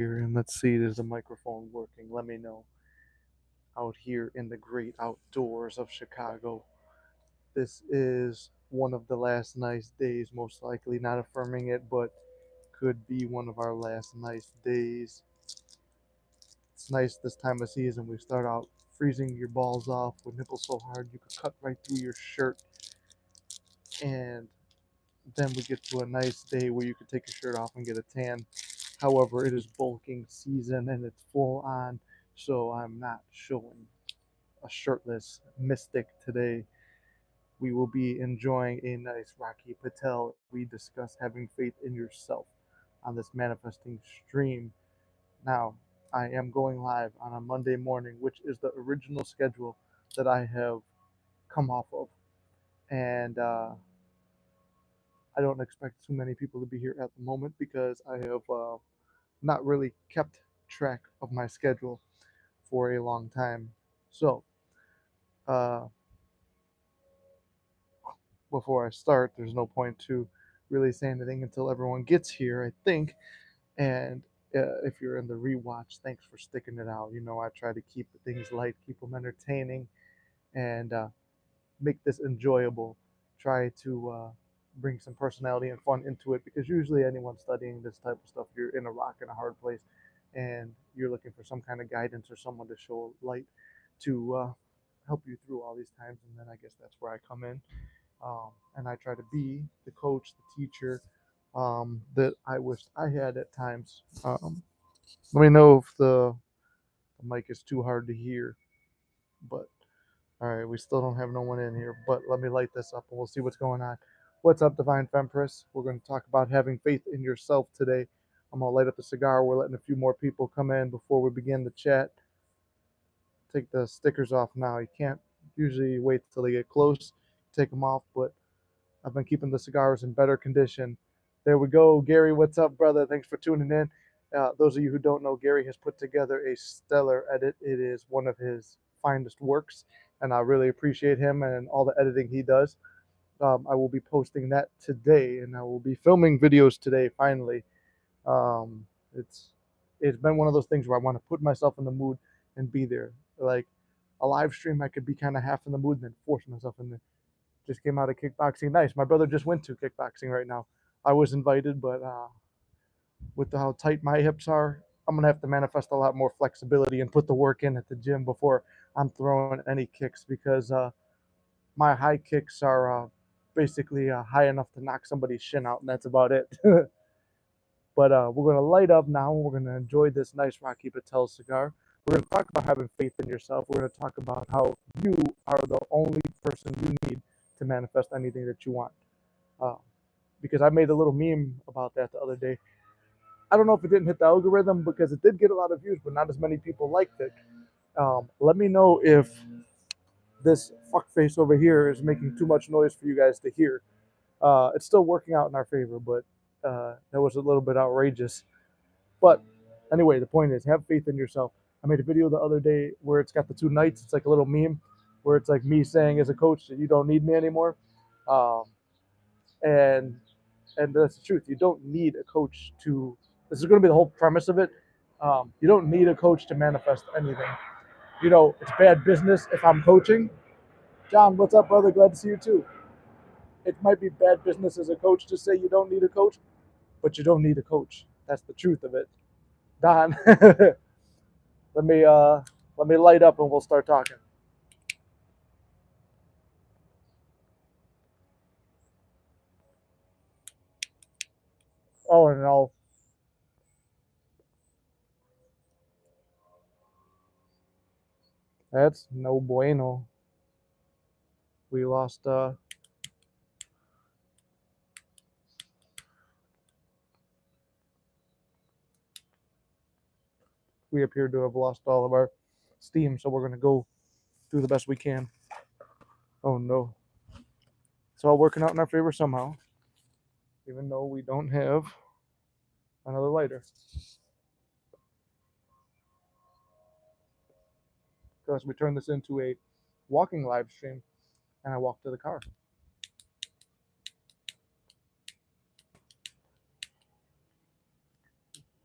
Here, and let's see, is the microphone working? Let me know. Out here in the great outdoors of Chicago. This is one of the last nice days, most likely, not affirming it, but could be one of our last nice days. It's nice this time of season. We start out freezing your balls off with nipples so hard you could cut right through your shirt. And then we get to a nice day where you could take your shirt off and get a tan. However, it is bulking season and it's full on, so I'm not showing a shirtless mystic today. We will be enjoying a nice Rocky Patel. We discuss having faith in yourself on this manifesting stream. Now, I am going live on a Monday morning, which is the original schedule that I have come off of. And I don't expect too many people to be here at the moment because I have not really kept track of my schedule for a long time. So, uh, before I start, there's no point to really say anything until everyone gets here, I think. And if you're in the rewatch, thanks for sticking it out. You know, I try to keep things light, keep them entertaining, and make this enjoyable. Try to bring some personality and fun into it because usually anyone studying this type of stuff, you're in a rock and a hard place, and you're looking for some kind of guidance or someone to show light to help you through all these times. And then I guess that's where I come in, and I try to be the coach, the teacher that I wished I had at times. Let me know if the mic is too hard to hear, but all right, we still don't have no one in here, but let me light this up and we'll see what's going on. What's up, Divine Fempress? We're going to talk about having faith in yourself today. I'm going to light up the cigar. We're letting a few more people come in before we begin the chat. Take the stickers off now. You can't usually wait till they get close, take them off, but I've been keeping the cigars in better condition. There we go. Gary, what's up, brother? Thanks for tuning in. Those of you who don't know, Gary has put together a stellar edit. It is one of his finest works, and I really appreciate him and all the editing he does. I will be posting that today, and I will be filming videos today. Finally, um, it's it's been one of those things where I want to put myself in the mood and be there. Like a live stream, I could be kind of half in the mood and then force myself in there. Just came out of kickboxing. Nice. My brother just went to kickboxing right now. I was invited, but with how tight my hips are, I'm gonna have to manifest a lot more flexibility and put the work in at the gym before I'm throwing any kicks because my high kicks are basically high enough to knock somebody's shin out, and that's about it. But we're gonna light up now. We're gonna enjoy this nice Rocky Patel cigar. We're gonna talk about having faith in yourself. We're gonna talk about how you are the only person you need to manifest anything that you want. Uh, because I made a little meme about that the other day. I don't know if it didn't hit the algorithm because it did get a lot of views, but not as many people liked it. Let me know if this fuckface over here is making too much noise for you guys to hear. It's still working out in our favor, but that was a little bit outrageous. But anyway, the point is, have faith in yourself. I made a video the other day where it's got the two knights. It's like a little meme where it's like me saying as a coach that you don't need me anymore. Um, and and that's the truth. You don't need a coach to. This is going to be the whole premise of it. You don't need a coach to manifest anything. You know, it's bad business if I'm coaching. John, what's up, brother? Glad to see you too. It might be bad business as a coach to say you don't need a coach, but you don't need a coach. That's the truth of it. Don, let me uh, let me light up and we'll start talking. Oh, and all that's no bueno. We lost. We appear to have lost all of our steam, so we're gonna go do the best we can. Oh no, it's all working out in our favor somehow, even though we don't have another lighter. Because we turned this into a walking live stream, and I walked to the car.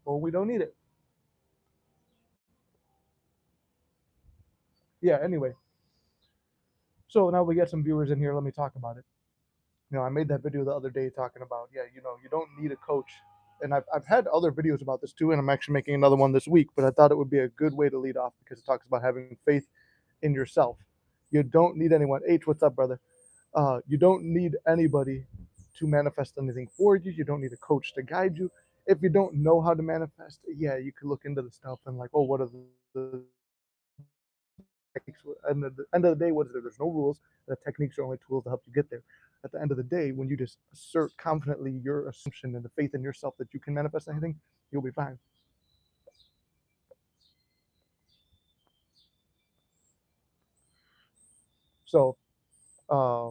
Well, we don't need it. yeah, anyway, so now we get some viewers in here. Let me talk about it. I made that video the other day talking about, yeah, you don't need a coach. And I've had other videos about this too, and I'm actually making another one this week, but I thought it would be a good way to lead off because it talks about having faith in yourself. You don't need anyone. H, what's up, brother? You don't need anybody to manifest anything for you. You don't need a coach to guide you. If you don't know how to manifest, yeah, you can look into the stuff and like, oh, what are the techniques? And at the end of the day, what is there? There's no rules. The techniques are only tools to help you get there. At the end of the day, when you just assert confidently your assumption and the faith in yourself that you can manifest anything, you'll be fine. So, uh,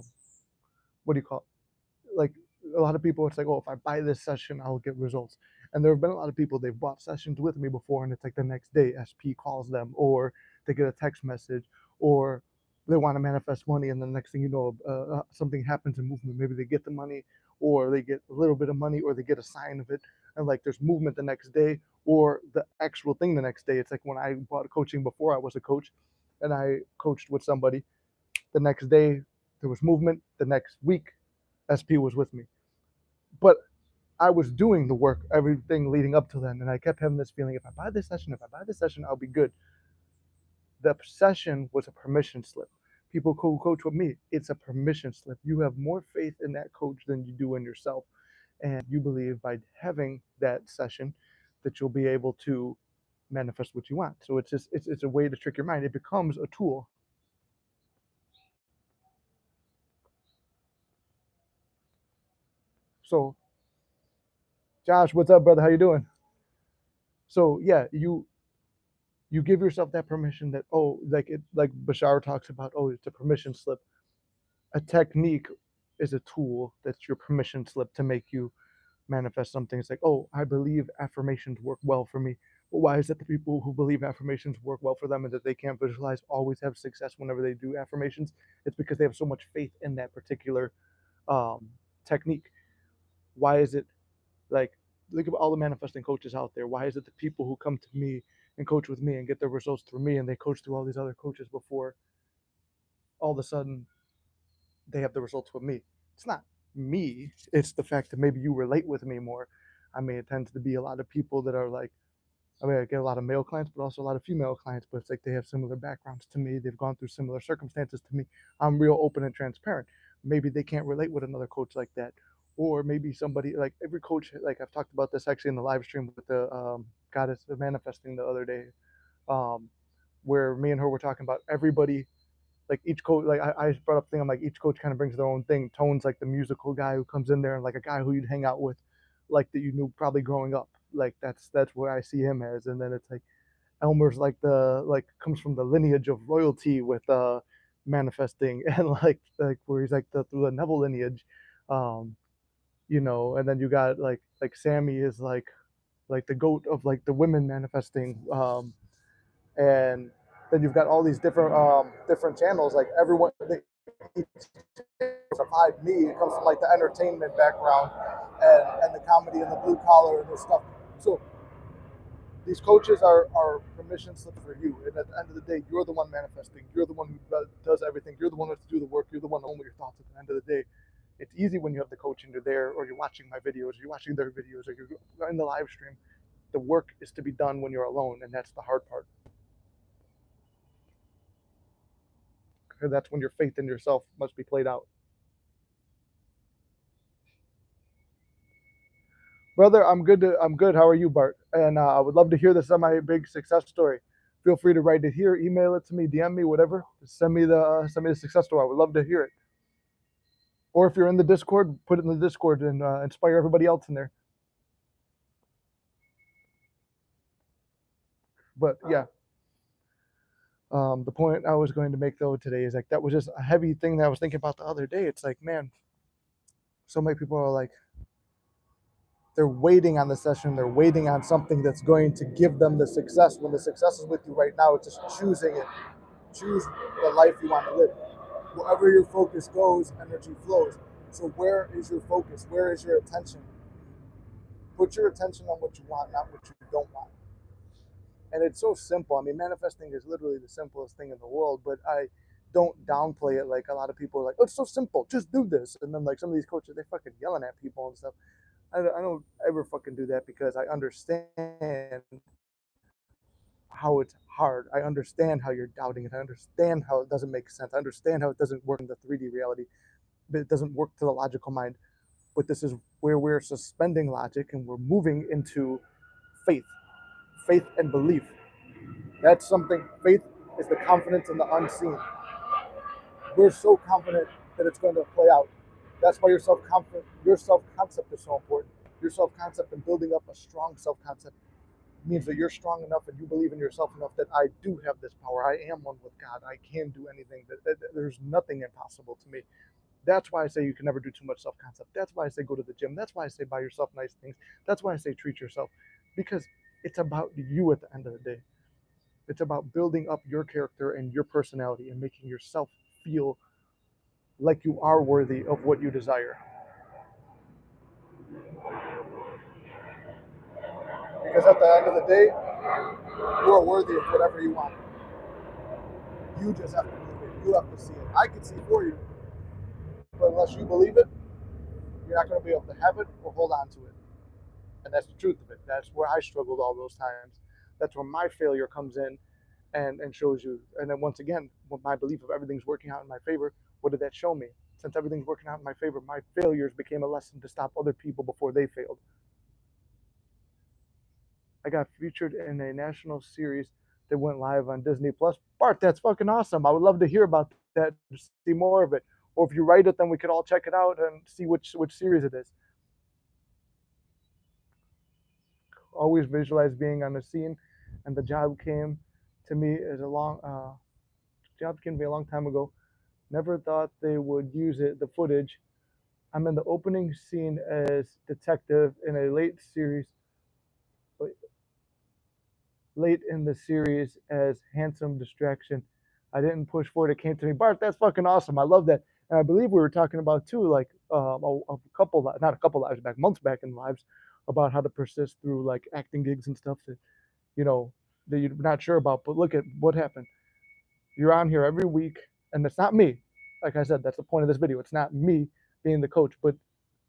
what do you call it? Like a lot of people, it's like, oh, if I buy this session, I'll get results. And there have been a lot of people, they've bought sessions with me before, and it's like the next day, SP calls them, or they get a text message, or they want to manifest money, and the next thing you know, something happens in movement. Maybe they get the money, or they get a little bit of money, or they get a sign of it, and like there's movement the next day, or the actual thing the next day. It's like when I bought coaching before I was a coach, and I coached with somebody. The next day, there was movement. The next week, SP was with me. But I was doing the work, everything leading up to then, and I kept having this feeling: if I buy this session, I'll be good. The session was a permission slip. People who coach with me, it's a permission slip. You have more faith in that coach than you do in yourself, and you believe by having that session that you'll be able to manifest what you want. So it's just it's a way to trick your mind. It becomes a tool. So, Josh, what's up, brother? How you doing? So yeah, you give yourself that permission that, oh, like it, like Bashar talks about, oh, it's a permission slip. A technique is a tool that's your permission slip to make you manifest something. It's like, oh, I believe affirmations work well for me. Well, why is it the people who believe affirmations work well for them and that they can't visualize always have success whenever they do affirmations? It's because they have so much faith in that particular um, technique. Why is it like, look at all the manifesting coaches out there? Why is it the people who come to me and coach with me and get their results through me and they coach through all these other coaches before all of a sudden they have the results with me? It's not me. It's the fact that maybe you relate with me more. I mean, it tends to be a lot of people that are like, I mean, I get a lot of male clients, but also a lot of female clients, but it's like they have similar backgrounds to me. They've gone through similar circumstances to me. I'm real open and transparent. Maybe they can't relate with another coach like that. Or maybe somebody, like every coach, like I've talked about this actually in the live stream with the goddess of manifesting the other day, um, where me and her were talking about everybody, like each coach, like I brought up thing, I'm like, each coach kind of brings their own thing. Tone's like the musical guy who comes in there and like a guy who you'd hang out with, like that you knew probably growing up. Like that's where I see him as. And then it's like Elmer's like the like comes from the lineage of royalty with manifesting and like where he's like the through the Neville lineage. Um, and then you got like Sammy is like the goat of like the women manifesting. And then you've got all these different channels. Like everyone, each beside me, it comes from like the entertainment background and the comedy and the blue collar and this stuff. So these coaches are permission slips for you. And at the end of the day, you're the one manifesting. You're the one who does everything. You're the one who has to do the work. You're the one who owns your thoughts at the end of the day. It's easy when you have the coach and you're there, or you're watching my videos, or you're watching their videos, or you're in the live stream. The work is to be done when you're alone, and that's the hard part. And that's when your faith in yourself must be played out. Brother, I'm good. How are you, Bart? And I would love to hear the semi big success story. Feel free to write it here, email it to me, DM me, whatever. Just send me the success story. I would love to hear it. Or if you're in the Discord, put it in the Discord and inspire everybody else in there. But yeah, the point I was going to make though today is like that was just a heavy thing that I was thinking about the other day. It's like, man, so many people are like, they're waiting on the session, they're waiting on something that's going to give them the success. When the success is with you right now, it's just choosing it. Choose the life you want to live. Wherever your focus goes, energy flows. So where is your focus? Where is your attention? Put your attention on what you want, not what you don't want. And it's so simple. I mean, manifesting is literally the simplest thing in the world, but I don't downplay it like a lot of people are like, oh, it's so simple, just do this. And then like some of these coaches, they fucking yelling at people and stuff. I don't ever fucking do that because I understand how it's hard. I understand how you're doubting it. I understand how it doesn't make sense. I understand how it doesn't work in the 3D reality, but it doesn't work to the logical mind. But this is where we're suspending logic and we're moving into faith, faith and belief. That's something, faith is the confidence in the unseen. We're so confident that it's going to play out. That's why your self concept is so important. Your self concept and building up a strong self concept means that you're strong enough and you believe in yourself enough that I do have this power. I am one with God. I can do anything. There's nothing impossible to me. That's why I say you can never do too much self concept. That's why I say go to the gym. That's why I say buy yourself nice things. That's why I say treat yourself, because it's about you at the end of the day. It's about building up your character and your personality and making yourself feel like you are worthy of what you desire. Because at the end of the day, you are worthy of whatever you want. You just have to believe it. You have to see it. I can see for you, but unless you believe it, you're not going to be able to have it or hold on to it. And that's the truth of it. That's where I struggled all those times. That's where my failure comes in and shows you. And then once again, with my belief of everything's working out in my favor, what did that show me? Since everything's working out in my favor, my failures became a lesson to stop other people before they failed. I got featured in a national series that went live on Disney Plus. Bart, that's fucking awesome. I would love to hear about that, see more of it. Or if you write it, then we could all check it out and see which series it is. Always visualized being on the scene, and the job came to me as a long job came to me a long time ago. Never thought they would use it. The footage. I'm in the opening scene as detective in a late in the series as handsome distraction. I didn't push for it. It came to me. Bart, that's fucking awesome. I love that. And I believe we were talking about too, like a couple, not a couple lives back, months back in lives, about how to persist through like acting gigs and stuff that you know that you're not sure about. But look at what happened. You're on here every week, and it's not me. Like I said, that's the point of this video. It's not me being the coach, but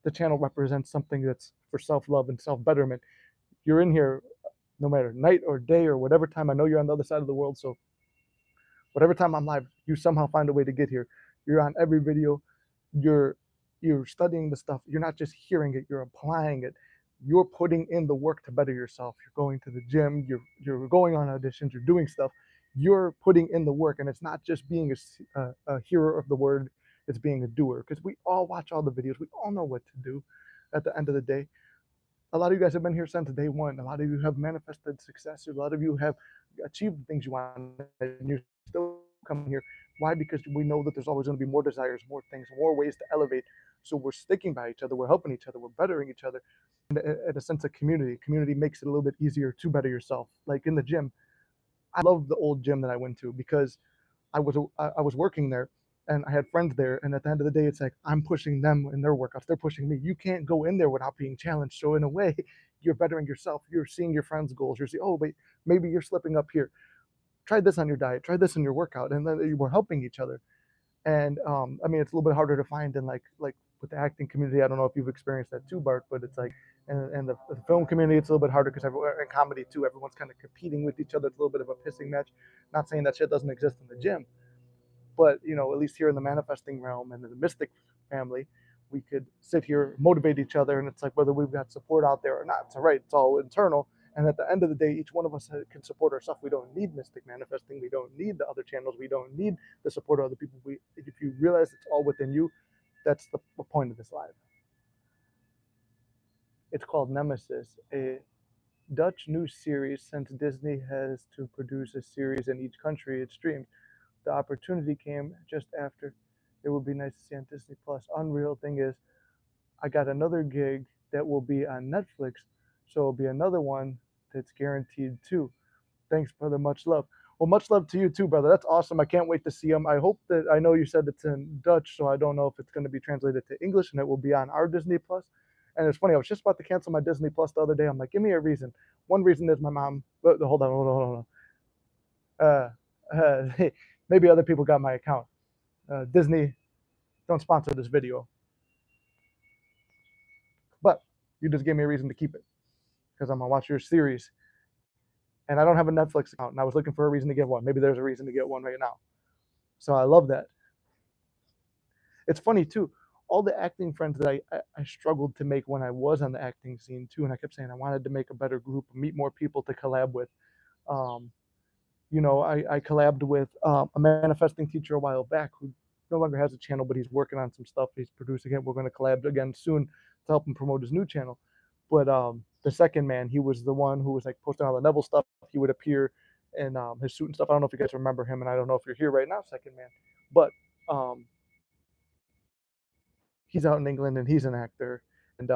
the channel represents something that's for self love and self betterment. You're in here no matter night or day or whatever time. I know you're on the other side of the world, so whatever time I'm live, you somehow find a way to get here. You're on every video. You're you're studying the stuff. You're not just hearing it. You're applying it. You're putting in the work to better yourself. You're going to the gym. You're going on auditions. You're doing stuff. You're putting in the work, and it's not just being a hearer of the word. It's being a doer. Because we all watch all the videos. We all know what to do. At the end of the day, a lot of you guys have been here since day one. A lot of you have manifested success. A lot of you have achieved the things you want, and you're still coming here. Why? Because we know that there's always going to be more desires, more things, more ways to elevate. So we're sticking by each other. We're helping each other. We're bettering each other. And a sense of community. Community makes it a little bit easier to better yourself. Like in the gym, I love the old gym that I went to because I was working there and I had friends there. And at the end of the day, it's like I'm pushing them in their workouts. They're pushing me. You can't go in there without being challenged. So in a way, you're bettering yourself. You're seeing your friends' goals. You're seeing, oh wait, maybe you're slipping up here. Try this on your diet. Try this in your workout, and then we're helping each other. And I mean, it's a little bit harder to find in like with the acting community. I don't know if you've experienced that too, Bart, but it's like, and the film community, it's a little bit harder because everyone in comedy too, everyone's kind of competing with each other. It's a little bit of a pissing match. Not saying that shit doesn't exist in the gym, but at least here in the manifesting realm and in the mystic family, we could sit here, motivate each other, and it's like whether we've got support out there or not. It's all right. It's all internal. And at the end of the day, each one of us can support ourselves. We don't need mystic manifesting. We don't need the other channels. We don't need the support of other people. If you realize it's all within you, that's the point of this live. It's called Nemesis, a Dutch news series. Since Disney has to produce a series in each country it streams, the opportunity came just after. It would be nice to see on Disney Plus. Unreal thing is, I got another gig that will be on Netflix, so it'll be another one that's guaranteed too. Thanks, brother. Much love. Well, much love to you too, brother. That's awesome. I can't wait to see them. I hope that I know you said it's in Dutch, so I don't know if it's going to be translated to English and it will be on our Disney Plus. And it's funny, I was just about to cancel my Disney Plus the other day. I'm like, give me a reason. One reason is my mom. Hold on. Maybe other people got my account. Disney, don't sponsor this video, but you just gave me a reason to keep it because I'm gonna watch your series, and I don't have a Netflix account, and I was looking for a reason to get one. Maybe there's a reason to get one right now. So I love that. It's funny too. All the acting friends that I struggled to make when I was on the acting scene too, and I kept saying I wanted to make a better group, meet more people to collab with. Um, I collabed with a manifesting teacher a while back who no longer has a channel, but he's working on some stuff. He's producing it. We're going to collab again soon to help him promote his new channel. But the second man, he was the one who was like posting all the Neville stuff. He would appear in his suit and stuff. I don't know if you guys remember him, and I don't know if you're here right now, second man. But um, he's out in England and he's an actor, and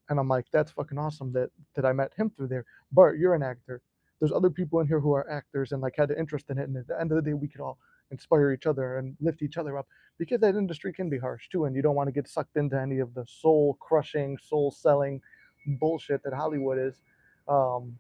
and I'm like, that's fucking awesome that I met him through there. Bart, you're an actor. There's other people in here who are actors and like had an interest in it. And at the end of the day, we could all inspire each other and lift each other up because that industry can be harsh too. And you don't want to get sucked into any of the soul crushing, soul selling bullshit that Hollywood is. Um,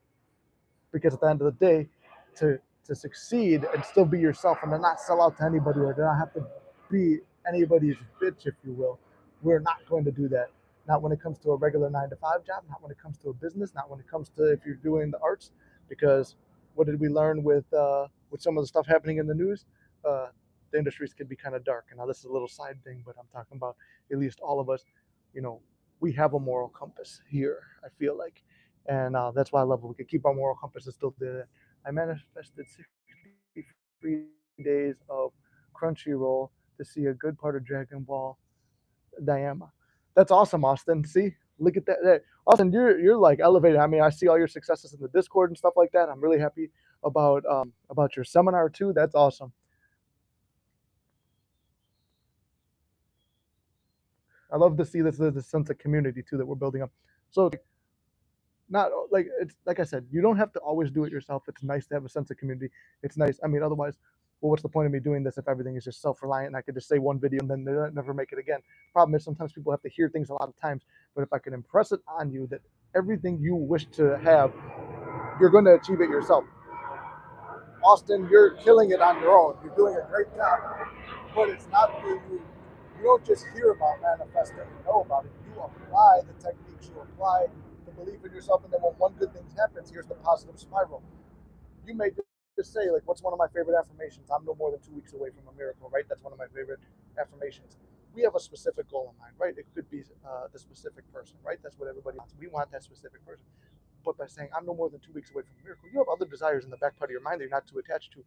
because at the end of the day, to to succeed and still be yourself and to not sell out to anybody or to not have to be anybody's bitch, if you will, we're not going to do that. Not when it comes to a regular 9 to 5 job, not when it comes to a business, not when it comes to if you're doing the arts, because what did we learn with some of the stuff happening in the news? Uh, the industries can be kind of dark. And now this is a little side thing, but I'm talking about at least all of us. You know, we have a moral compass here. I feel like, and that's why I love it. We could keep our moral compass and still do it. I manifested 63 days of Crunchyroll to see a good part of Dragon Ball Diama. That's awesome, Austin. See, look at that. Austin, you're like elevated. I mean, I see all your successes in the Discord and stuff like that. I'm really happy about your seminar too. That's awesome. I love to see this sense of community too that we're building up. So not like it's like I said, you don't have to always do it yourself. It's nice to have a sense of community. It's nice. I mean, otherwise, well, what's the point of me doing this if everything is just self-reliant and I could just say one video and then never make it again? Problem is sometimes people have to hear things a lot of times. But if I can impress it on you that everything you wish to have, you're going to achieve it yourself. Austin, you're killing it on your own. You're doing a great job. But it's not you don't just hear about manifesting and know about it. You apply the techniques, you apply the belief in yourself, and then when one good thing happens, here's the positive spiral. You may just say, like, what's one of my favorite affirmations? I'm no more than 2 weeks away from a miracle, right? That's one of my favorite affirmations. We have a specific goal in mind, right? It could be the specific person, right? That's what everybody wants. We want that specific person. But by saying, I'm no more than 2 weeks away from a miracle, you have other desires in the back part of your mind that you're not too attached to.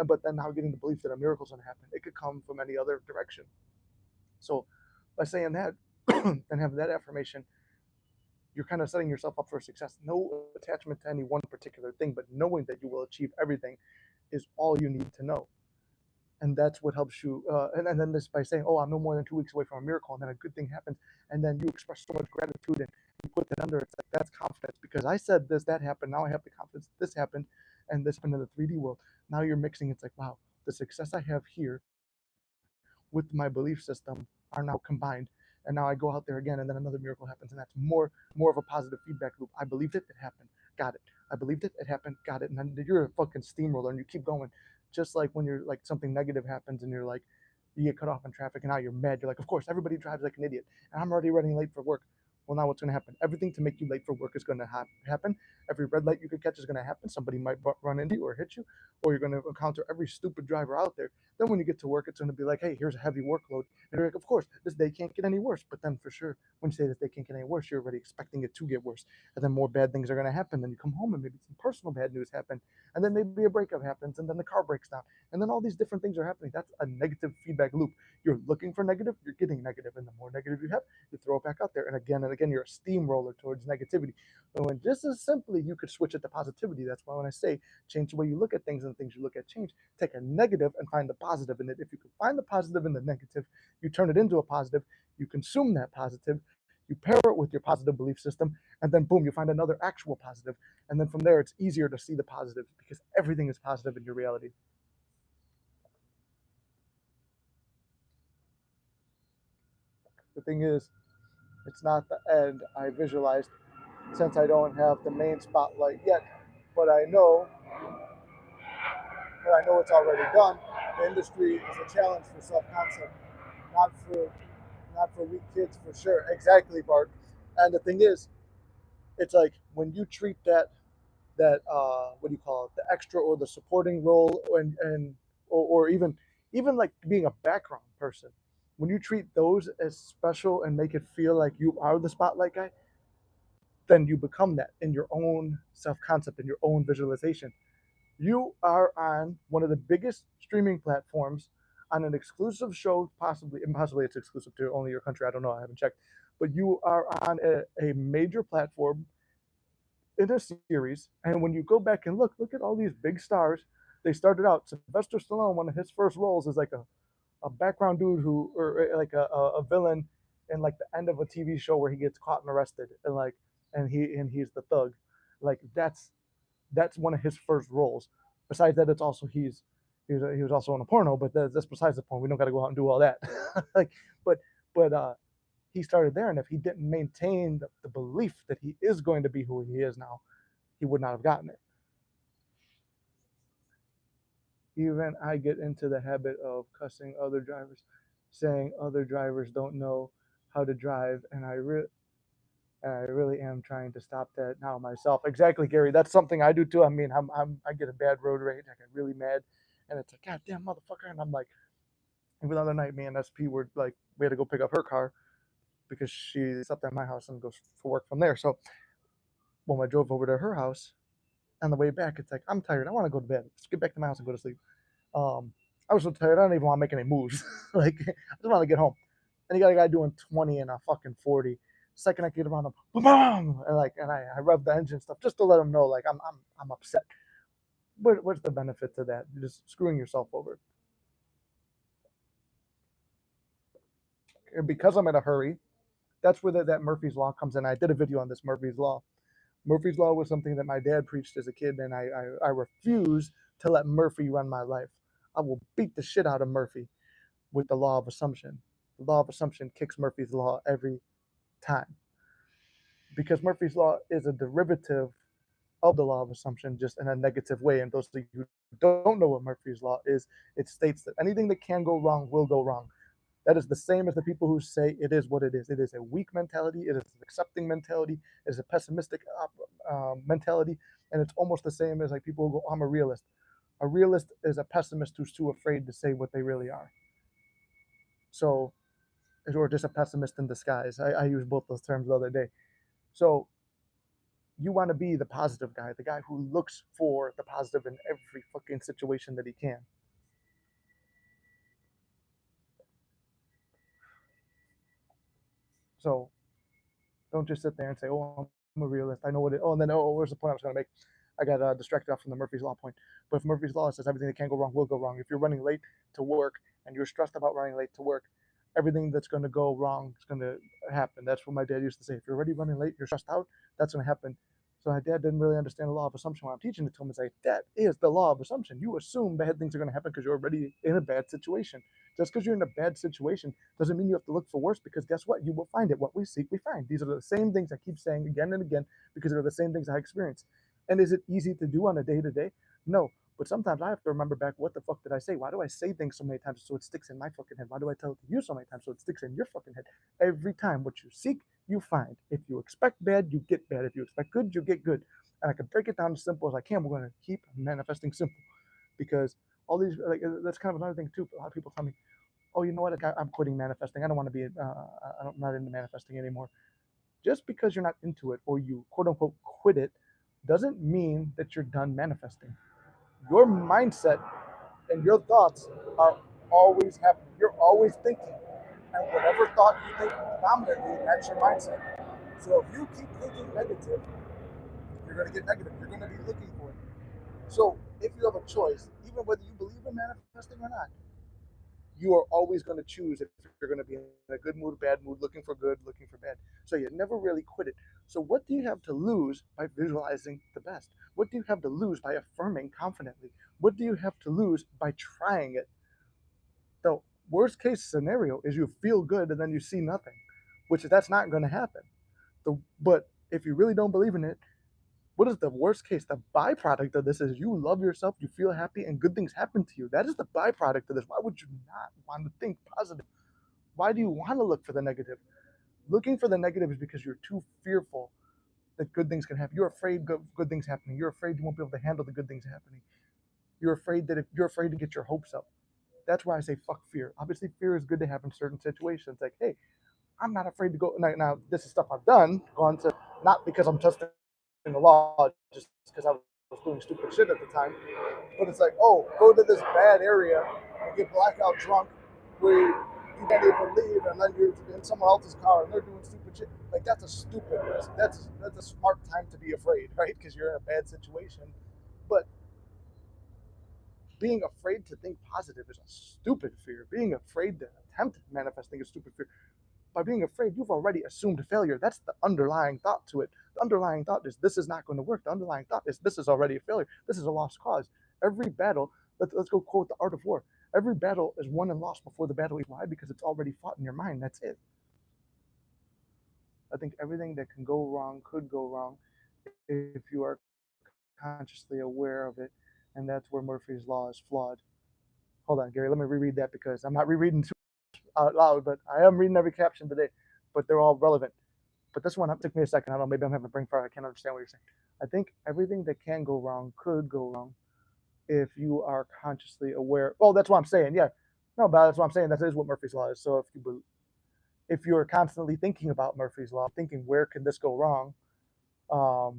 But then now getting the belief that a miracle is going to happen, it could come from any other direction. So by saying that and having that affirmation, you're kind of setting yourself up for success. No attachment to any one particular thing, but knowing that you will achieve everything is all you need to know. And that's what helps you. And then this by saying, "Oh, I'm no more than 2 weeks away from a miracle," and then a good thing happens, and then you express so much gratitude and you put that under. It's like that's confidence because I said this, that happened. Now I have the confidence. This happened, and this happened in the 3D world. Now you're mixing. It's like, wow, the success I have here with my belief system are now combined. And now I go out there again, and then another miracle happens, and that's more of a positive feedback loop. I believed it, it happened, got it. I believed it, it happened, got it. And then you're a fucking steamroller, and you keep going. Just like when you're like something negative happens, and you're like, you get cut off in traffic, and now you're mad. You're like, of course, everybody drives like an idiot, and I'm already running late for work. Well, now what's going to happen? Everything to make you late for work is going to happen. Every red light you could catch is going to happen. Somebody might run into you or hit you, or you're going to encounter every stupid driver out there. Then when you get to work, it's going to be like, hey, here's a heavy workload. And you're like, of course, this day can't get any worse. But then for sure, when you say this day can't get any worse, you're already expecting it to get worse. And then more bad things are going to happen. Then you come home and maybe some personal bad news happen. And then maybe a breakup happens. And then the car breaks down. And then all these different things are happening. That's a negative feedback loop. You're looking for negative, you're getting negative. And the more negative you have, you throw it back out there. And again, you're a steamroller towards negativity. But when just as simply you could switch it to positivity, that's why when I say change the way you look at things and things you look at change, take a negative and find the positive in it. If you can find the positive in the negative, you turn it into a positive, you consume that positive, you pair it with your positive belief system, and then boom, you find another actual positive. And then from there, it's easier to see the positives because everything is positive in your reality. The thing is, It's not the end I visualized since I don't have the main spotlight yet. But I know, but I know it's already done. The industry is a challenge for self-concept, not for not for weak kids for sure. Exactly, Bart. And the thing is, it's like when you treat that what do you call it, the extra or the supporting role, and or even like being a background person, when you treat those as special and make it feel like you are the spotlight guy, then you become that in your own self-concept, in your own visualization. You are on one of the biggest streaming platforms on an exclusive show, possibly, impossibly it's exclusive to only your country, I don't know, I haven't checked, but you are on a major platform in a series, and when you go back and look at all these big stars. They started out. Sylvester Stallone, one of his first roles is like a background dude who, or like a villain in like the end of a TV show where he gets caught and arrested, and like, and he's the thug. Like that's one of his first roles. Besides that, it's also he was also in a porno, but that's besides the point. We don't got to go out and do all that. Like, but but he started there, and if he didn't maintain the belief that he is going to be who he is now, he would not have gotten it. Even I get into the habit of cussing other drivers, saying other drivers don't know how to drive, and I really am trying to stop that now myself. Exactly, Gary. That's something I do too. I mean, I get a bad road rage. I get really mad, and it's like, God damn motherfucker. And I'm like, even the other night, me and SP were like, we had to go pick up her car because she slept at my house and goes for work from there. So when I drove over to her house on the way back, it's like, I'm tired. I want to go to bed. Just get back to my house and go to sleep. Um, I was so tired. I don't even want to make any moves. Like, I just want to get home. And you got a guy doing 20 and a fucking 40. Second I get around him, boom, boom, and like, and I rev the engine stuff just to let him know, like, I'm upset. What's the benefit to that? You're just screwing yourself over. And because I'm in a hurry, that's where that Murphy's Law comes in. I did a video on this Murphy's Law. Murphy's Law was something that my dad preached as a kid, and I refuse to let Murphy run my life. I will beat the shit out of Murphy with the law of assumption. The law of assumption kicks Murphy's Law every time because Murphy's Law is a derivative of the law of assumption, just in a negative way. And those of you who don't know what Murphy's Law is, it states that anything that can go wrong will go wrong. That is the same as the people who say it is what it is. It is a weak mentality. It is an accepting mentality. It is a pessimistic mentality. And it's almost the same as like people who go, I'm a realist. A realist is a pessimist who's too afraid to say what they really are. So, or just a pessimist in disguise. I used both those terms the other day. So you want to be the positive guy, the guy who looks for the positive in every fucking situation that he can. So don't just sit there and say, "Oh, I'm a realist. I know what it." Oh, and then where's the point I was going to make? I got distracted off from the Murphy's Law point. But if Murphy's Law says everything that can go wrong will go wrong, if you're running late to work and you're stressed about running late to work, everything that's going to go wrong is going to happen. That's what my dad used to say. If you're already running late, you're stressed out, that's going to happen. So my dad didn't really understand the law of assumption when I'm teaching it to him. It's like, that is the law of assumption. You assume bad things are going to happen because you're already in a bad situation. Just because you're in a bad situation doesn't mean you have to look for worse, because guess what? You will find it. What we seek, we find. These are the same things I keep saying again and again because they're the same things I experience. And is it easy to do on a day to day? No. But sometimes I have to remember back, what the fuck did I say? Why do I say things so many times so it sticks in my fucking head? Why do I tell it to you so many times so it sticks in your fucking head? Every time, what you seek, you find. If you expect bad, you get bad. If you expect good, you get good. And I can break it down as simple as I can. We're going to keep manifesting simple, because all these, like, that's kind of another thing too. A lot of people tell me, oh, you know what? I'm quitting manifesting. I don't want to be, I'm not into manifesting anymore. Just because you're not into it, or you quote unquote quit it, doesn't mean that you're done manifesting. Your mindset and your thoughts are always happening. You're always thinking. And whatever thought you think dominantly, that's your mindset. So if you keep thinking negative, you're going to get negative. You're going to be looking for it. So if you have a choice, even whether you believe in manifesting or not, you are always going to choose if you're going to be in a good mood, bad mood, looking for good, looking for bad. So you never really quit it. So what do you have to lose by visualizing the best? What do you have to lose by affirming confidently? What do you have to lose by trying it? The worst case scenario is you feel good and then you see nothing. which that's not going to happen. But if you really don't believe in it, what is the worst case? The byproduct of this is you love yourself, you feel happy, and good things happen to you. That is the byproduct of this. Why would you not want to think positive? Why do you want to look for the negative? Looking for the negative is because you're too fearful that good things can happen. You're afraid good things happening. You're afraid you won't be able to handle the good things happening. You're afraid that if you're afraid to get your hopes up. That's why I say fuck fear. Obviously, fear is good to have in certain situations. Like, hey, I'm not afraid to go. Now this is stuff I've done, gone to, not because I'm testing the law, just because I was doing stupid shit at the time. But it's like, oh, go to this bad area and get blackout drunk where you can't even leave, and then you're in someone else's car and they're doing stupid shit. Like, that's a stupid risk. That's a smart time to be afraid, right? Because you're in a bad situation. But being afraid to think positive is a stupid fear. Being afraid to attempt manifesting is stupid fear. By being afraid, you've already assumed failure. That's the underlying thought to it. The underlying thought is this is not going to work. The underlying thought is this is already a failure. This is a lost cause. Every battle, let's go quote the art of war. Every battle is won and lost before the battle. Why? Because it's already fought in your mind. That's it. I think everything that can go wrong could go wrong if you are consciously aware of it. And that's where Murphy's Law is flawed. Hold on, Gary, let me reread that because I'm not rereading too out loud, but I am reading every caption today, but they're all relevant. But this one took me a second. I don't know, maybe I'm having a brain fart. I can't understand what you're saying. I think everything that can go wrong could go wrong if you are consciously aware. Well, that's what I'm saying. Yeah. No, but that's what I'm saying. That is what Murphy's Law is. So if you're constantly thinking about Murphy's Law, thinking where can this go wrong? Oh,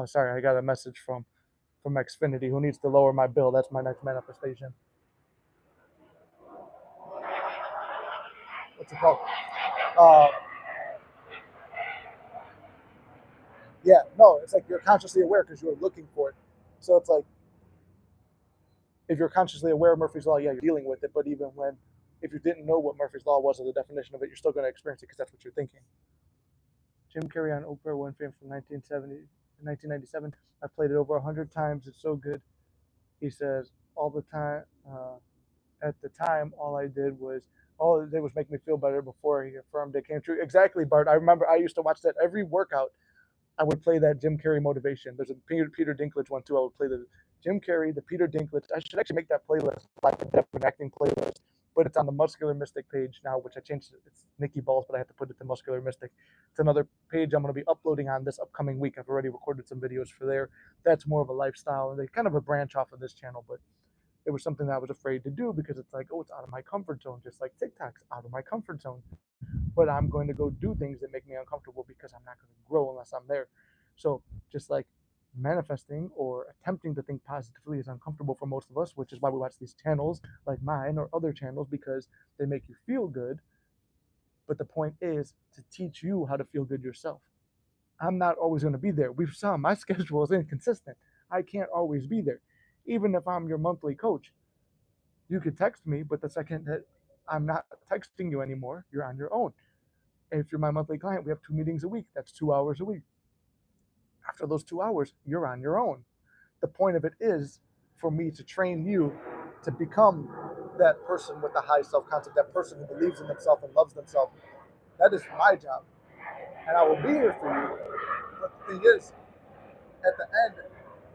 sorry, I got a message from Xfinity who needs to lower my bill. That's my next manifestation. What's it called? Uh, yeah, no, it's like you're consciously aware because you're looking for it. So it's like if you're consciously aware of Murphy's Law, yeah, you're dealing with it. But even when, if you didn't know what Murphy's Law was or the definition of it, you're still going to experience it because that's what you're thinking. Jim Carrey on Oprah Winfrey from 1997. I played it over 100 times. It's so good. He says all the time. At the time, all it did was make me feel better before he affirmed it came true. Exactly, Bart. I remember I used to watch that every workout. I would play that Jim Carrey motivation. There's a Peter Dinklage one too. I would play the Jim Carrey, the Peter Dinklage. I should actually make that playlist, like the depth of acting playlist, but it's on the Muscular Mystic page now, which I changed. It's Nikki Balls, but I have to put it to Muscular Mystic. It's another page I'm going to be uploading on this upcoming week. I've already recorded some videos for there. That's more of a lifestyle, and they kind of a branch off of this channel, but it was something that I was afraid to do because it's like, oh, it's out of my comfort zone, just like TikTok's out of my comfort zone. But I'm going to go do things that make me uncomfortable because I'm not going to grow unless I'm there. So just like manifesting or attempting to think positively is uncomfortable for most of us, which is why we watch these channels like mine or other channels because they make you feel good. But the point is to teach you how to feel good yourself. I'm not always going to be there. We've saw my schedule is inconsistent. I can't always be there. Even if I'm your monthly coach, you could text me, but the second that I'm not texting you anymore, you're on your own. And if you're my monthly client, we have 2 meetings a week. That's 2 hours a week. After those 2 hours, you're on your own. The point of it is for me to train you to become that person with the high self-concept, that person who believes in themselves and loves themselves. That is my job. And I will be here for you. But the thing is, at the end,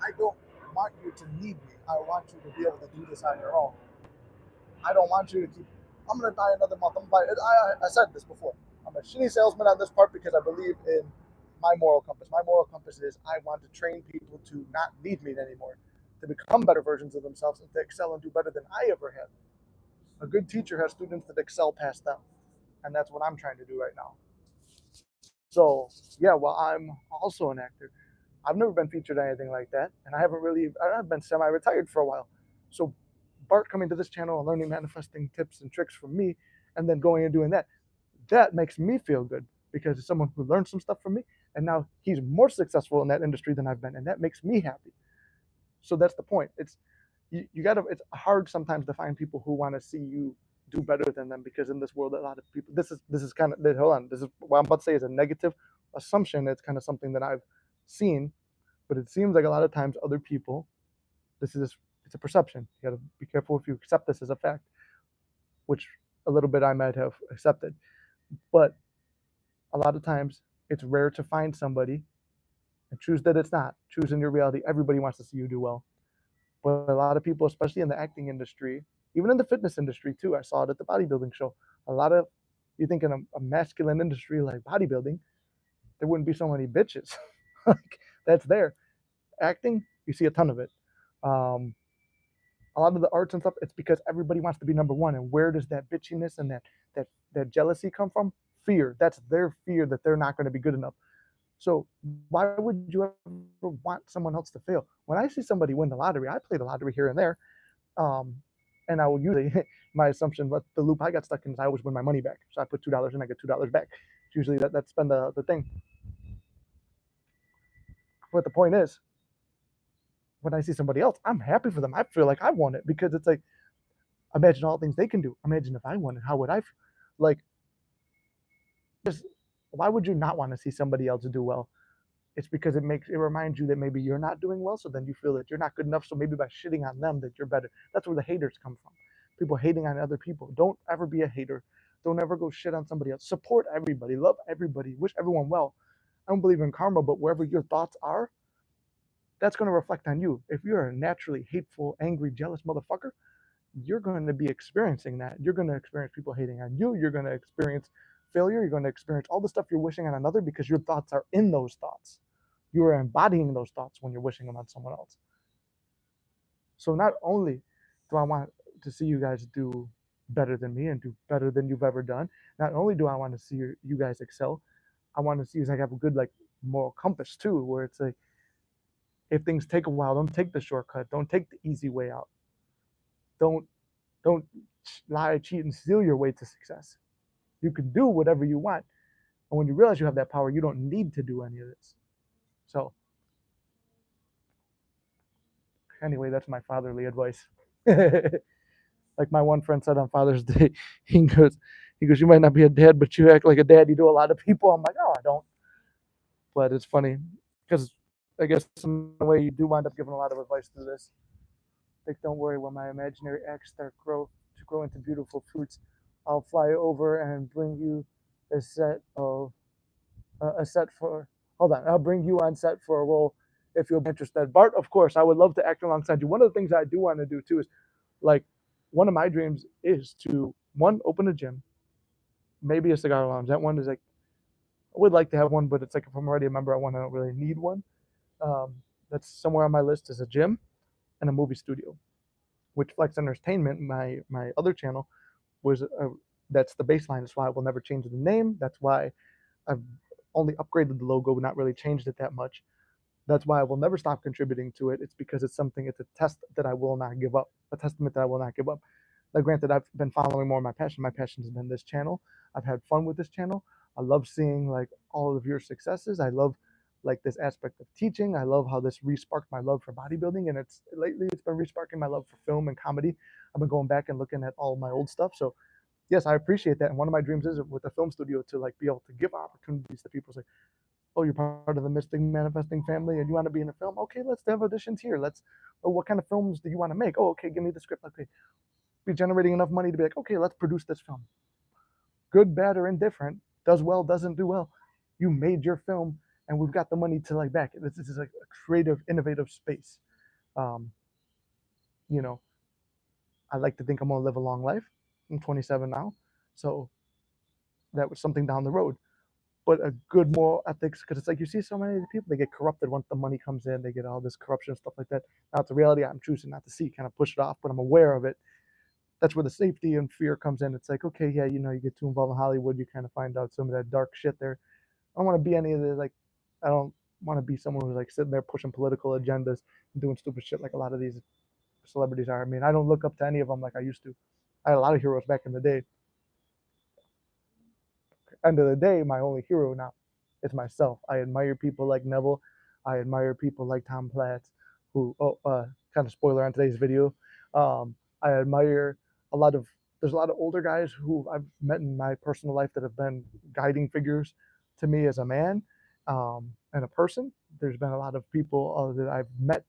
I don't want you to need me. I want you to be able to do this on your own. I don't want you to keep. I'm gonna buy another month. I said this before. I'm a shitty salesman on this part because I believe in my moral compass. My moral compass is I want to train people to not need me anymore, to become better versions of themselves and to excel and do better than I ever have. A good teacher has students that excel past them, and that's what I'm trying to do right now. So yeah, well, I'm also an actor. I've never been featured in anything like that, and I've been semi-retired for a while. So Bart coming to this channel and learning manifesting tips and tricks from me, and then going and doing that, that makes me feel good because it's someone who learned some stuff from me, and now he's more successful in that industry than I've been, and that makes me happy. So that's the point. You gotta. It's hard sometimes to find people who want to see you do better than them because in this world, a lot of people. This is kind of hold on. This is what I'm about to say is a negative assumption. It's kind of something that I've seen, but it seems like a lot of times other people. It's a perception. You got to be careful if you accept this as a fact, which a little bit I might have accepted. But a lot of times it's rare to find somebody, and choose that it's not. Choose in your reality. Everybody wants to see you do well. But a lot of people, especially in the acting industry, even in the fitness industry too, I saw it at the bodybuilding show. A lot of, you think in a masculine industry like bodybuilding, there wouldn't be so many bitches. Like, that's there. Acting, you see a ton of it. Um, a lot of the arts and stuff, it's because everybody wants to be number one. And where does that bitchiness and that jealousy come from? Fear. That's their fear that they're not going to be good enough. So why would you ever want someone else to fail? When I see somebody win the lottery, I play the lottery here and there, um, and I will usually my assumption, but the loop I got stuck in is I always win my money back. So I put $2 in, I get $2 back. It's usually that's been the thing. But the point is, when I see somebody else, I'm happy for them. I feel like I won it because it's like, imagine all the things they can do. Imagine if I won it, how would I feel? Like, just why would you not want to see somebody else do well? It's because it reminds you that maybe you're not doing well, so then you feel that you're not good enough. So maybe by shitting on them, that you're better. That's where the haters come from. People hating on other people. Don't ever be a hater. Don't ever go shit on somebody else. Support everybody. Love everybody. Wish everyone well. I don't believe in karma, but wherever your thoughts are, that's going to reflect on you. If you're a naturally hateful, angry, jealous motherfucker, you're going to be experiencing that. You're going to experience people hating on you. You're going to experience failure. You're going to experience all the stuff you're wishing on another because your thoughts are in those thoughts. You are embodying those thoughts when you're wishing them on someone else. So not only do I want to see you guys do better than me and do better than you've ever done, not only do I want to see you guys excel, I want to see you guys have a good like moral compass too, where it's like if things take a while, don't take the shortcut, don't take the easy way out, don't don't lie, cheat, and steal your way to success. You can do whatever you want, and when you realize you have that power, you don't need to do any of this. So anyway, that's my fatherly advice. Like my one friend said on Father's Day, he goes, you might not be a dad, but you act like a dad. You do a lot of people. I'm like, oh, I don't. But it's funny because I guess in a way you do wind up giving a lot of advice through this. Like, don't worry, when my imaginary acts start to grow into beautiful fruits, I'll fly over and bring you a set of a set for. Hold on, I'll bring you on set for a role if you'll be interested. Bart, of course, I would love to act alongside you. One of the things I do want to do too is like one of my dreams is to one open a gym, maybe a cigar lounge. That one is like I would like to have one, but it's like if I'm already a member, I don't really need one. Um, that's somewhere on my list is a gym and a movie studio, which Flex Entertainment, my other channel, was that's the baseline. That's why I will never change the name. That's why I've only upgraded the logo, not really changed it that much. That's why I will never stop contributing to it. It's because it's a test that I will not give up, a testament that I will not give up. Like, granted, I've been following more of my passion. My passion has been this channel. I've had fun with this channel. I love seeing like all of your successes. I love like this aspect of teaching. I love how this re-sparked my love for bodybuilding, and it's been re-sparking my love for film and comedy. I've been going back and looking at all of my old stuff. So yes, I appreciate that. And one of my dreams is with the film studio to like be able to give opportunities to people. Say, oh, you're part of the Mysticmanifesting family and you want to be in a film? Okay, let's have auditions here. Oh, what kind of films do you want to make? Oh, okay, give me the script. Okay, be generating enough money to be like, okay, let's produce this film. Good, bad, or indifferent, does well, doesn't do well. You made your film and we've got the money to like back it. This is like a creative, innovative space. Um, you know, I like to think I'm gonna live a long life. I'm 27 now. So that was something down the road. But a good moral ethics, because it's like you see so many people, they get corrupted once the money comes in, they get all this corruption and stuff like that. Now it's a reality I'm choosing not to see, kind of push it off, but I'm aware of it. That's where the safety and fear comes in. It's like, okay, yeah, you get too involved in Hollywood, you kind of find out some of that dark shit there. I don't want to be any of the like, I don't want to be someone who's like sitting there pushing political agendas and doing stupid shit like a lot of these celebrities are. I mean, I don't look up to any of them like I used to. I had a lot of heroes back in the day. End of the day, my only hero now is myself. I admire people like Neville. I admire people like Tom Platz, who, kind of spoiler on today's video. I admire a lot of, there's a lot of older guys who I've met in my personal life that have been guiding figures to me as a man and a person. There's been a lot of people that I've met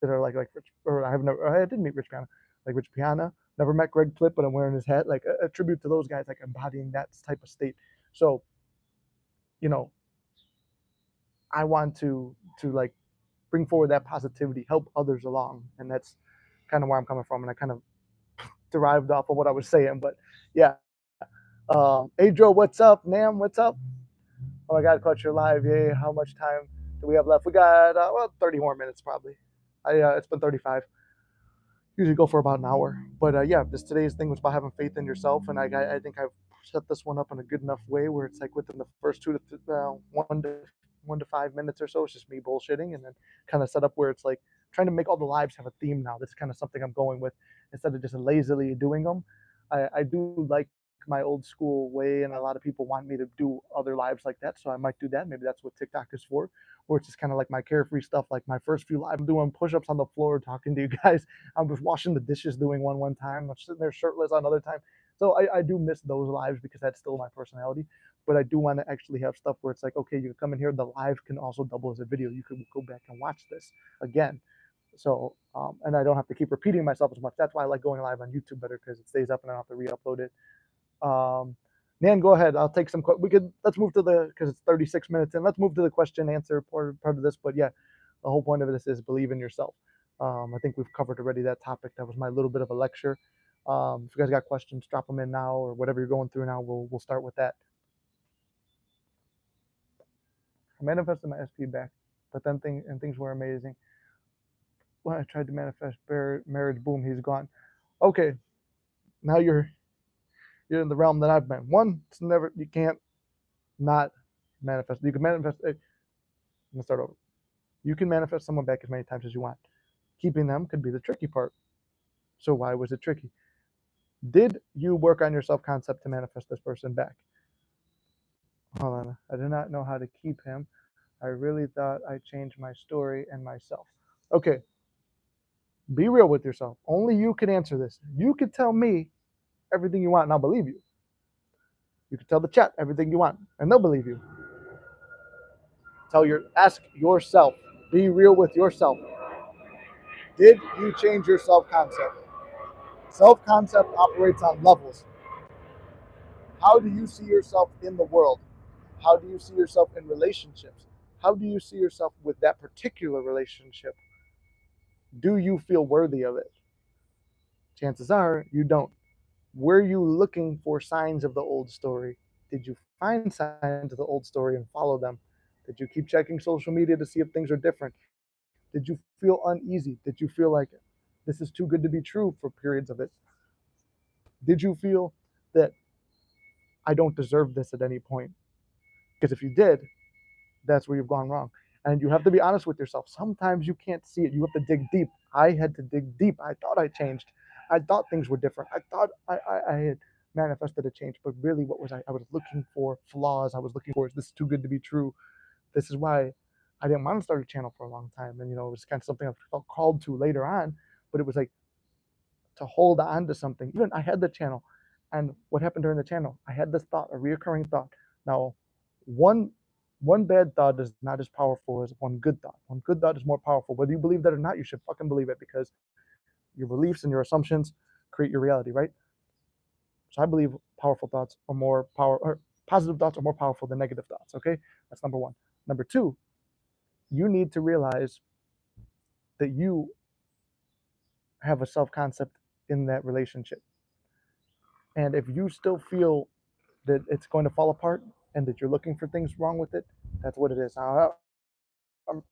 that are like Rich, or I didn't meet Rich Piana, like Rich Piana. Never met Greg Plitt, but I'm wearing his hat. Like a tribute to those guys, like embodying that type of state So, you know, I want to like bring forward that positivity, help others along, and that's kind of where I'm coming from. And I kind of derived off of what I was saying, but yeah. Adro, what's up? Nam, what's up? Oh my God, caught your live. Yay! How much time do we have left? We got well 30 more minutes probably. It's been 35. Usually go for about an hour. But yeah, this today's thing was about having faith in yourself, and I think I've set this one up in a good enough way where it's like within the first 1 to 5 minutes or so, it's just me bullshitting, and then kind of set up where it's like trying to make all the lives have a theme now. This is kind of something I'm going with instead of just lazily doing them. I do like my old school way, and a lot of people want me to do other lives like that, so I might do that. Maybe that's what TikTok is for, where it's just kind of like my carefree stuff. Like my first few live, I'm doing push-ups on the floor, talking to you guys. I was washing the dishes, doing one time. I'm sitting there shirtless another time. So I do miss those lives because that's still my personality. But I do want to actually have stuff where it's like, okay, you come in here, the live can also double as a video. You could go back and watch this again. So, and I don't have to keep repeating myself as much. That's why I like going live on YouTube better because it stays up and I don't have to re-upload it. Nan, go ahead. I'll take some. We could let's move to the because it's 36 minutes and let's move to the question answer part of this. But yeah, the whole point of this is believe in yourself. I think we've covered already that topic. That was my little bit of a lecture. If you guys got questions, drop them in now or whatever you're going through now. We'll start with that. I manifested my SP back, but then things were amazing. When I tried to manifest marriage, boom, he's gone. Okay, now you're in the realm that I've been. One, it's never you can't not manifest. You can manifest. Let's start over. You can manifest someone back as many times as you want. Keeping them could be the tricky part. So why was it tricky? Did you work on your self concept to manifest this person back? Hold on. I did not know how to keep him. I really thought I changed my story and myself. Okay, be real with yourself. Only you can answer this. You can tell me everything you want and I'll believe you. You can tell the chat everything you want and they'll believe you. Ask yourself. Be real with yourself. Did you change your self concept? Self concept operates on levels. How do you see yourself in the world? How do you see yourself in relationships? How do you see yourself with that particular relationship? Do you feel worthy of it? Chances are you don't. Were you looking for signs of the old story? Did you find signs of the old story and follow them? Did you keep checking social media to see if things are different? Did you feel uneasy? Did you feel like this is too good to be true for periods of it? Did you feel that I don't deserve this at any point? Because if you did, that's where you've gone wrong. And you have to be honest with yourself. Sometimes you can't see it. You have to dig deep. I had to dig deep. I thought I changed. I thought things were different. I thought I had manifested a change, but really, what was I? I was looking for flaws. I was looking for, is this too good to be true? This is why I didn't want to start a channel for a long time. And, it was kind of something I felt called to later on, but it was like to hold on to something. Even I had the channel, and what happened during the channel? I had this thought, a reoccurring thought. Now, one one bad thought is not as powerful as one good thought. One good thought is more powerful. Whether you believe that or not, you should fucking believe it because your beliefs and your assumptions create your reality, right? So I believe powerful thoughts are more power or positive thoughts are more powerful than negative thoughts. Okay, that's number one. Number two, you need to realize that you have a self concept in that relationship. And if you still feel that it's going to fall apart and that you're looking for things wrong with it, that's what it is. I'm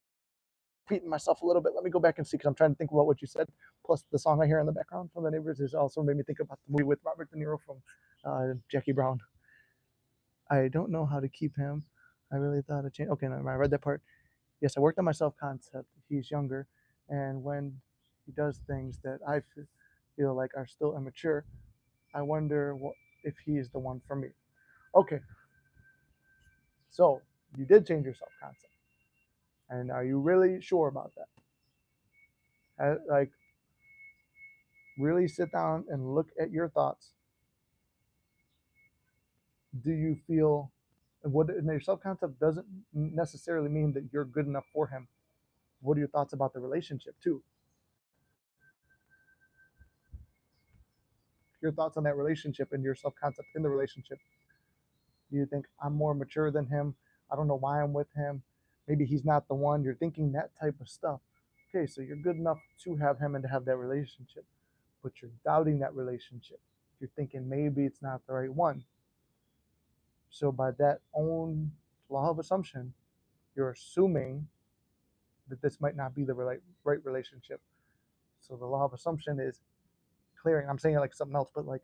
repeating myself a little bit. Let me go back and see because I'm trying to think about what you said. Plus, the song I hear in the background from the neighbors is also made me think about the movie with Robert De Niro from Jackie Brown. I don't know how to keep him. I really thought it changed. Okay, no, I read that part. Yes, I worked on my self concept. He's younger, and when he does things that I feel like are still immature, I wonder if he's the one for me. Okay, so you did change your self concept, and are you really sure about that? Like, really sit down and look at your thoughts. Do you feel what your self concept doesn't necessarily mean that you're good enough for him? What are your thoughts about the relationship too? Your thoughts on that relationship and your self concept in the relationship. Do you think I'm more mature than him? I don't know why I'm with him. Maybe he's not the one. You're thinking that type of stuff. Okay, so you're good enough to have him and to have that relationship, but you're doubting that relationship. You're thinking maybe it's not the right one. So by that own law of assumption, you're assuming that this might not be the right relationship. So the law of assumption is clearing. I'm saying it like something else, but like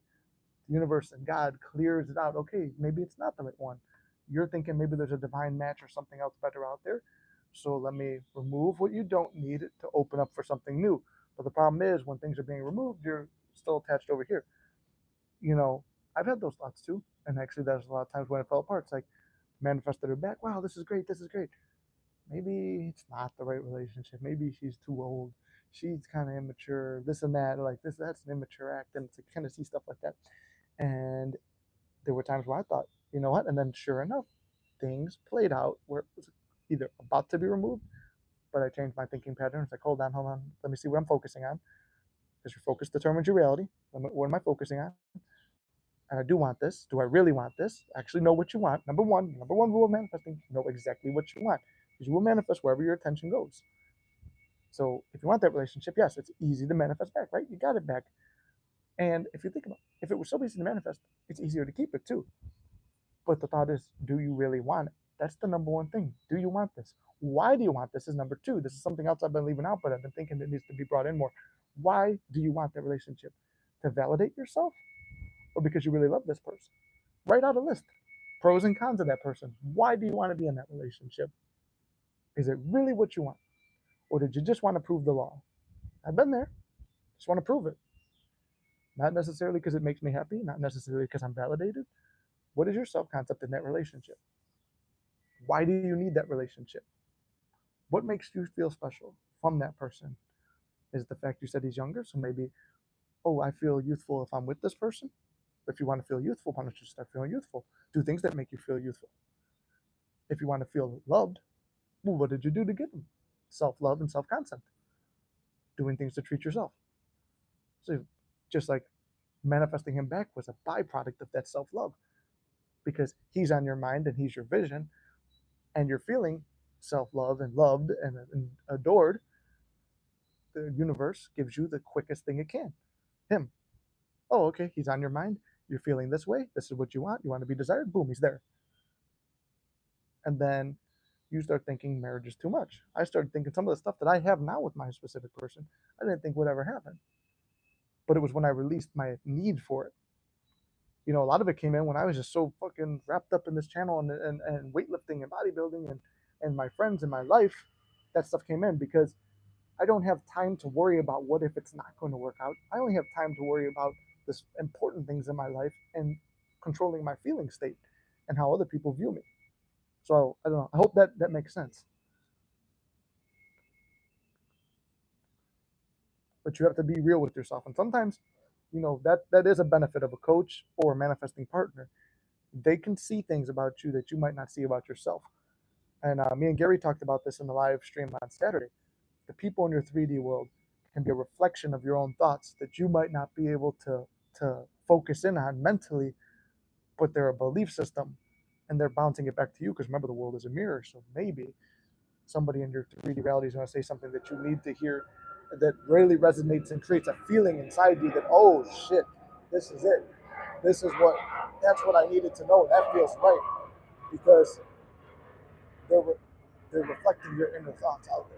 the universe and God clears it out. Okay, maybe it's not the right one. You're thinking maybe there's a divine match or something else better out there. So let me remove what you don't need to open up for something new. But the problem is when things are being removed, you're still attached over here. You know, I've had those thoughts too. And actually, there's a lot of times when it fell apart. It's like manifested her back. Wow, this is great. This is great. Maybe it's not the right relationship. Maybe she's too old. She's kind of immature. This and that. Like this, that's an immature act. And to kind of see stuff like that. And there were times where I thought, you know what? And then sure enough, things played out where it was either about to be removed, but I changed my thinking pattern. It's like, hold on. Let me see what I'm focusing on. Because your focus determines your reality. What am I focusing on? And I do want this. Do I really want this? Actually know what you want. Number one rule of manifesting, know exactly what you want. Because you will manifest wherever your attention goes. So if you want that relationship, yes, it's easy to manifest back, right? You got it back. And if you think about it, if it was so easy to manifest, it's easier to keep it too. But the thought is, do you really want it? That's the number one thing. Do you want this? Why do you want this? Is number two. This is something else I've been leaving out, but I've been thinking it needs to be brought in more. Why do you want that relationship? To validate yourself or because you really love this person? Write out a list. Pros and cons of that person. Why do you want to be in that relationship? Is it really what you want? Or did you just want to prove the law? I've been there. Just want to prove it. Not necessarily because it makes me happy, not necessarily because I'm validated. What is your self concept in that relationship? Why do you need that relationship? What makes you feel special from that person? Is it the fact you said he's younger? So maybe, oh, I feel youthful if I'm with this person. If you want to feel youthful, why don't you start feeling youthful? Do things that make you feel youthful. If you want to feel loved, well, what did you do to get them? Self love and self concept. Doing things to treat yourself. So just like manifesting him back was a byproduct of that self love because he's on your mind and he's your vision and you're feeling self love and loved and adored. The universe gives you the quickest thing it can, him. Oh, okay, he's on your mind. You're feeling this way. This is what you want. You want to be desired. Boom, he's there. And then you start thinking marriage is too much. I started thinking some of the stuff that I have now with my specific person, I didn't think would ever happen. But it was when I released my need for it. You know, a lot of it came in when I was just so fucking wrapped up in this channel and weightlifting and bodybuilding and my friends and my life. That stuff came in because I don't have time to worry about what if it's not going to work out. I only have time to worry about this important things in my life and controlling my feeling state and how other people view me. So I don't know. I hope that makes sense. But you have to be real with yourself. And sometimes, you know, that is a benefit of a coach or a manifesting partner. They can see things about you that you might not see about yourself. And me and Gary talked about this in the live stream on Saturday. The people in your 3D world can be a reflection of your own thoughts that you might not be able to focus in on mentally, but they're a belief system and they're bouncing it back to you because remember the world is a mirror. So maybe somebody in your 3D reality is going to say something that you need to hear that really resonates and creates a feeling inside you that, oh shit, this is it. This is what, that's what I needed to know. That feels right because they're, they're reflecting your inner thoughts out there.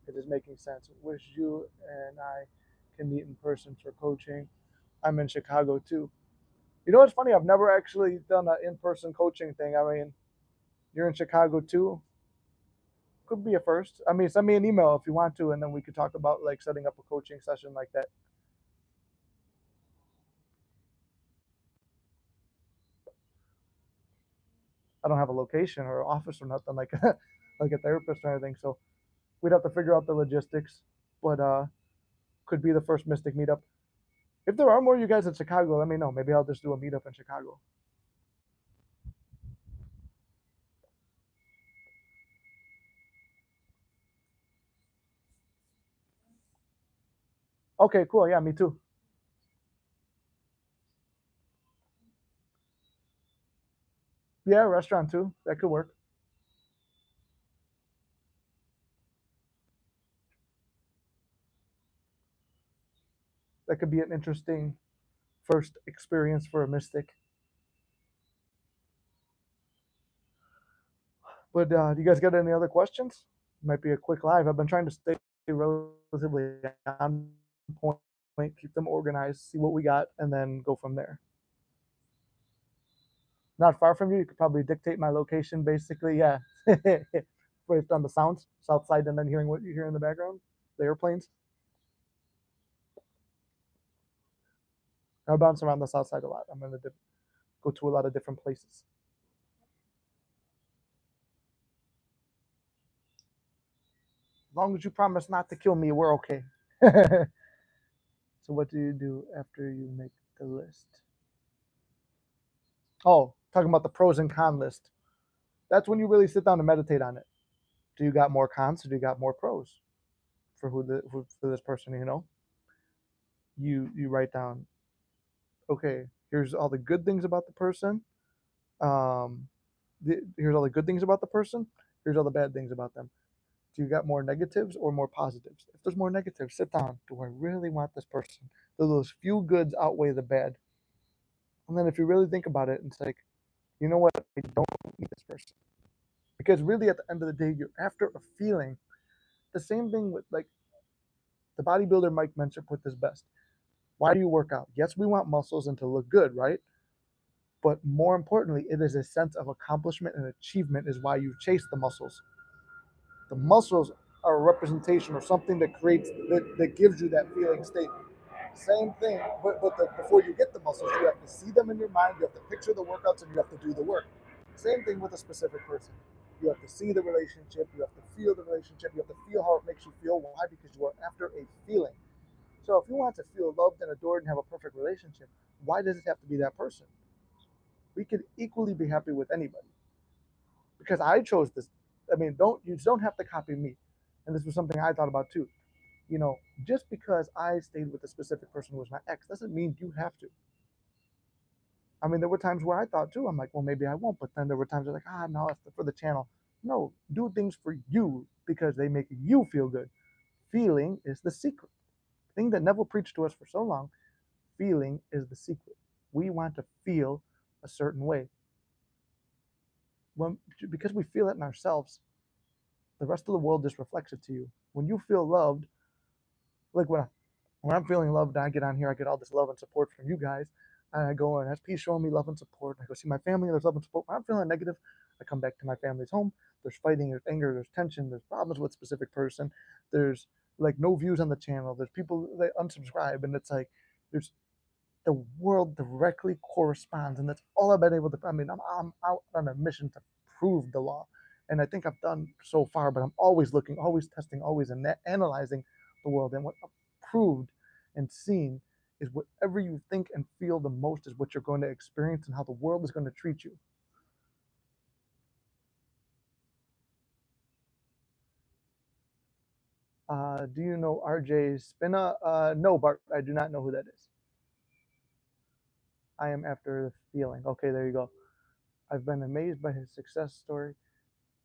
It is making sense. Wish you and I can meet in person for coaching. I'm in Chicago too. You know what's funny? I've never actually done an in-person coaching thing. I mean, you're in Chicago too. Could be a first. I mean, send me an email if you want to, and then we could talk about like setting up a coaching session like that. I don't have a location or office or nothing like like a therapist or anything, so we'd have to figure out the logistics. But could be the first Mystic meetup. If there are more of you guys in Chicago, let me know. Maybe I'll just do a meetup in Chicago. Okay, cool. Yeah, me too. Yeah, restaurant too. That could work. That could be an interesting first experience for a mystic. But do you guys got any other questions? Might be a quick live. I've been trying to stay relatively on point, keep them organized, see what we got, and then go from there. Not far from you. You could probably dictate my location, basically. Yeah, based on the sounds, south side, and then hearing what you hear in the background, the airplanes. I bounce around the south side a lot. I'm gonna go to a lot of different places. As long as you promise not to kill me, we're okay. So, what do you do after you make the list? Oh, talking about the pros and con list. That's when you really sit down and meditate on it. Do you got more cons or do you got more pros for for this person? You write down, okay, here's all the good things about the person. Um, Here's all the good things about the person. Here's all the bad things about them. Do you got more negatives or more positives? If there's more negatives, sit down. Do I really want this person? Do those few goods outweigh the bad? And then if you really think about it, it's like, you know what? I don't need this person. Because really, at the end of the day, you're after a feeling. The same thing with like the bodybuilder Mike Mencher put this best. Why do you work out? Yes, we want muscles and to look good, right? But more importantly, it is a sense of accomplishment and achievement is why you chase the muscles. The muscles are a representation or something that that gives you that feeling state. Same thing, before you get the muscles, you have to see them in your mind, you have to picture the workouts, and you have to do the work. Same thing with a specific person. You have to see the relationship, you have to feel the relationship, you have to feel how it makes you feel. Why? Because you are after a feeling. So if you want to feel loved and adored and have a perfect relationship, why does it have to be that person? We could equally be happy with anybody. Because I chose this. I mean, don't have to copy me. And this was something I thought about too. You know, just because I stayed with a specific person who was my ex doesn't mean you have to. I mean, there were times where I thought too, I'm like, well, maybe I won't. But then there were times where like, no, it's for the channel. No, do things for you because they make you feel good. Feeling is the secret. The thing that Neville preached to us for so long, feeling is the secret. We want to feel a certain way. When, because we feel it in ourselves, the rest of the world just reflects it to you. When you feel loved, like when I'm feeling loved, I get on here, I get all this love and support from you guys. And I go and that's peace showing me love and support. I go see my family, there's love and support. When I'm feeling negative, I come back to my family's home. There's fighting, there's anger, there's tension, there's problems with a specific person. There's like no views on the channel. There's people that unsubscribe, and it's like there's the world directly corresponds, and that's all I've been able to. I mean, I'm out on a mission to prove the law, and I think I've done so far. But I'm always looking, always testing, always analyzing the world, and what I've proved and seen is whatever you think and feel the most is what you're going to experience, and how the world is going to treat you. Do you know RJ Spina? No, Bart, I do not know who that is. I am after the feeling. Okay, there you go. I've been amazed by his success story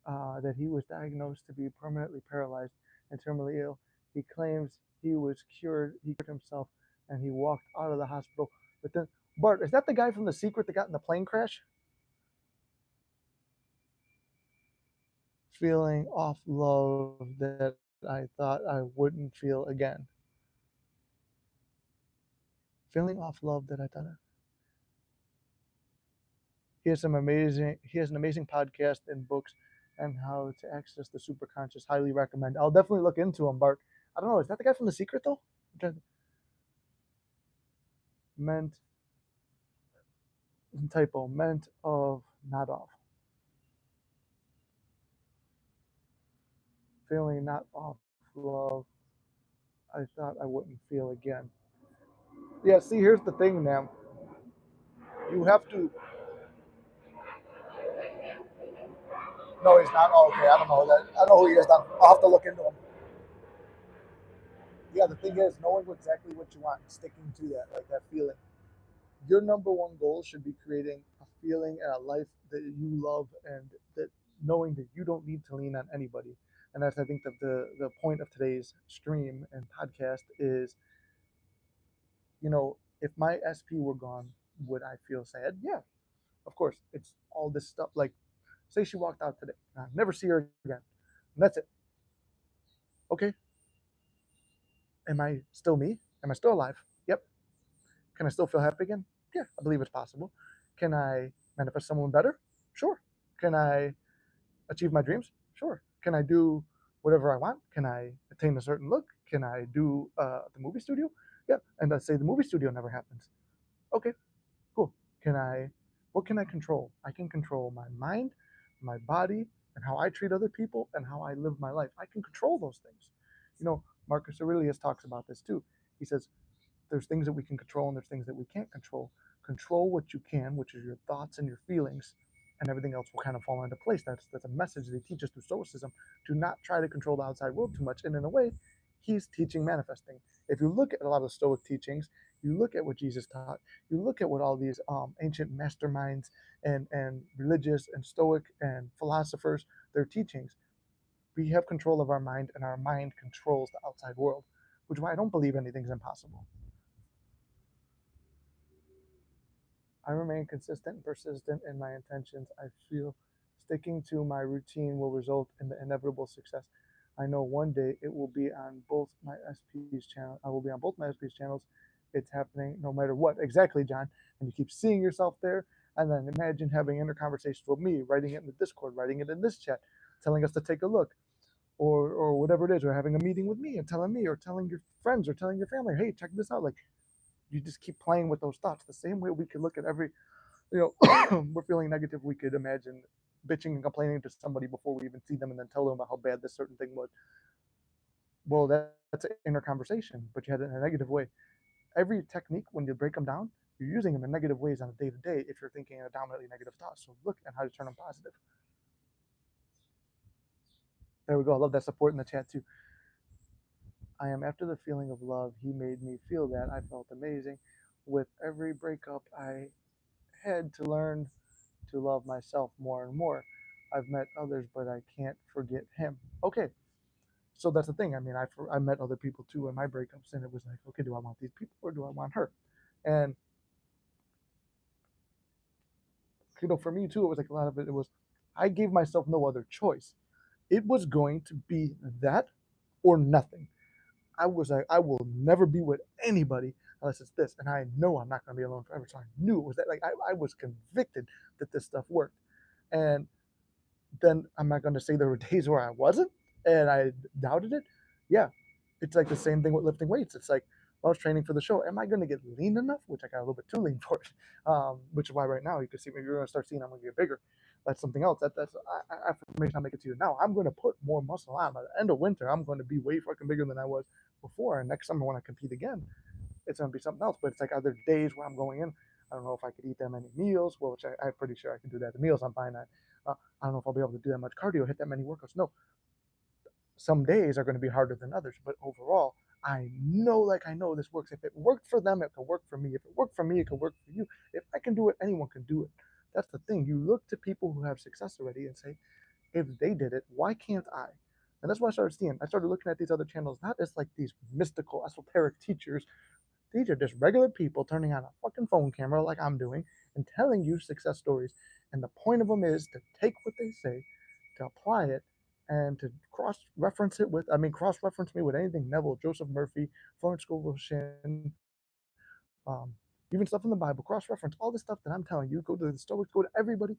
that he was diagnosed to be permanently paralyzed and terminally ill. He claims he was cured, he cured himself, and he walked out of the hospital. But then, Bart, is that the guy from The Secret that got in the plane crash? Feeling off love that I thought I wouldn't feel again. Feeling off love that I thought he has an amazing podcast and books and how to access the superconscious. Highly recommend. I'll definitely look into him, Bart. I don't know, is that the guy from The Secret though? Meant typo, meant of not off. Feeling not off love. I thought I wouldn't feel again. Yeah, see, here's the thing, man. You have to. No, he's not. Oh, okay, I don't know that. I don't know who he is. I'll have to look into him. yeah, the thing is knowing exactly what you want and sticking to that, like that feeling. Your number one goal should be creating a feeling and a life that you love, and that knowing that you don't need to lean on anybody. And that's, I think, that the point of today's stream and podcast is, if my SP were gone, would I feel sad? Yeah, of course. It's all this stuff. Like, say she walked out today, I never see her again, and that's it. Okay, am I still me? Am I still alive? Yep. Can I still feel happy again? Yeah, I believe it's possible. Can I manifest someone better? Sure. Can I achieve my dreams? Sure. Can I do whatever I want? Can I attain a certain look? Can I do the movie studio? Yeah. And let's say the movie studio never happens. Okay, cool. Can I, what can I control? I can control my mind, my body, and how I treat other people and how I live my life. I can control those things. Marcus Aurelius talks about this too. He says, there's things that we can control and there's things that we can't control. Control what you can, which is your thoughts and your feelings, and everything else will kind of fall into place. That's a message they teach us through Stoicism. Do not try to control the outside world too much. And in a way, he's teaching manifesting. If you look at a lot of Stoic teachings, you look at what Jesus taught, you look at what all these ancient masterminds and religious and Stoic and philosophers, their teachings. We have control of our mind, and our mind controls the outside world, which is why I don't believe anything's impossible. I remain consistent and persistent in my intentions. I feel sticking to my routine will result in the inevitable success. I know one day it will be on both my SP's channel. I will be on both my SP's channels. It's happening no matter what. Exactly, John. And you keep seeing yourself there. And then imagine having inner conversations with me, writing it in the Discord, writing it in this chat, telling us to take a look, or whatever it is, or having a meeting with me and telling me, or telling your friends, or telling your family, hey, check this out. Like, you just keep playing with those thoughts. The same way we could look at every, we're feeling negative, we could imagine bitching and complaining to somebody before we even see them, and then tell them about how bad this certain thing was. Well, that's an inner conversation, but you had it in a negative way. Every technique, when you break them down, you're using them in negative ways on a day to day if you're thinking a dominantly negative thought. So look at how to turn them positive. There we go. I love that support in the chat too. I am after the feeling of love. He made me feel that. I felt amazing. With every breakup, I had to learn to love myself more and more. I've met others, but I can't forget him. Okay, so that's the thing. I mean, I met other people too in my breakups, and it was like, okay, do I want these people or do I want her? And for me too, it was like a lot of it. It was, I gave myself no other choice. It was going to be that or nothing. I was like, I will never be with anybody unless it's this, and I know I'm not going to be alone forever. So I knew it was that. Like, I was convicted that this stuff worked, and then I'm not going to say there were days where I wasn't and I doubted it. Yeah, it's like the same thing with lifting weights. It's like, I was training for the show. Am I going to get lean enough? Which I got a little bit too lean for it. Which is why right now you can see me. You're going to start seeing I'm going to get bigger. That's something else. That's affirmation I make it to you now. I'm going to put more muscle on. By the end of winter, I'm going to be way fucking bigger than I was before. And next summer when I compete again, it's going to be something else. But it's like other days where I'm going in. I don't know if I could eat that many meals. Well, which I'm pretty sure I can do that. The meals I'm fine at. I don't know if I'll be able to do that much cardio, hit that many workouts. No, some days are going to be harder than others, but overall, I know this works. If it worked for them, it could work for me. If it worked for me, it could work for you. If I can do it, anyone can do it. That's the thing. You look to people who have success already and say, if they did it, why can't I? And that's what I started seeing. I started looking at these other channels, not as like these mystical, esoteric teachers. These are just regular people turning on a fucking phone camera like I'm doing and telling you success stories. And the point of them is to take what they say, to apply it, and to cross reference me with anything Neville, Joseph Murphy, Florence Scovel Shinn, even stuff in the Bible, cross reference all this stuff that I'm telling you. Go to the Stoics, go to everybody,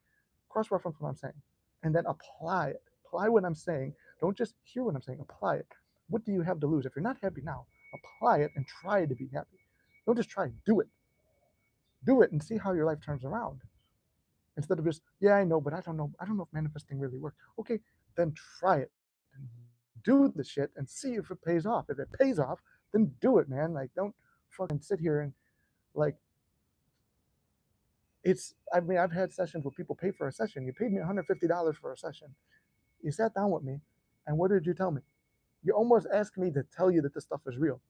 cross reference what I'm saying, and then apply it. Apply what I'm saying. Don't just hear what I'm saying, apply it. What do you have to lose? If you're not happy now, apply it and try to be happy. Don't just try, do it. Do it and see how your life turns around. Instead of just, yeah, I know, but I don't know. I don't know if manifesting really works. Okay, then try it. Do the shit and see if it pays off. If it pays off, then do it, man. Like, don't fucking sit here and like, I mean, I've had sessions where people pay for a session. You paid me $150 for a session. You sat down with me, and what did you tell me? You're almost asking me to tell you that this stuff is real.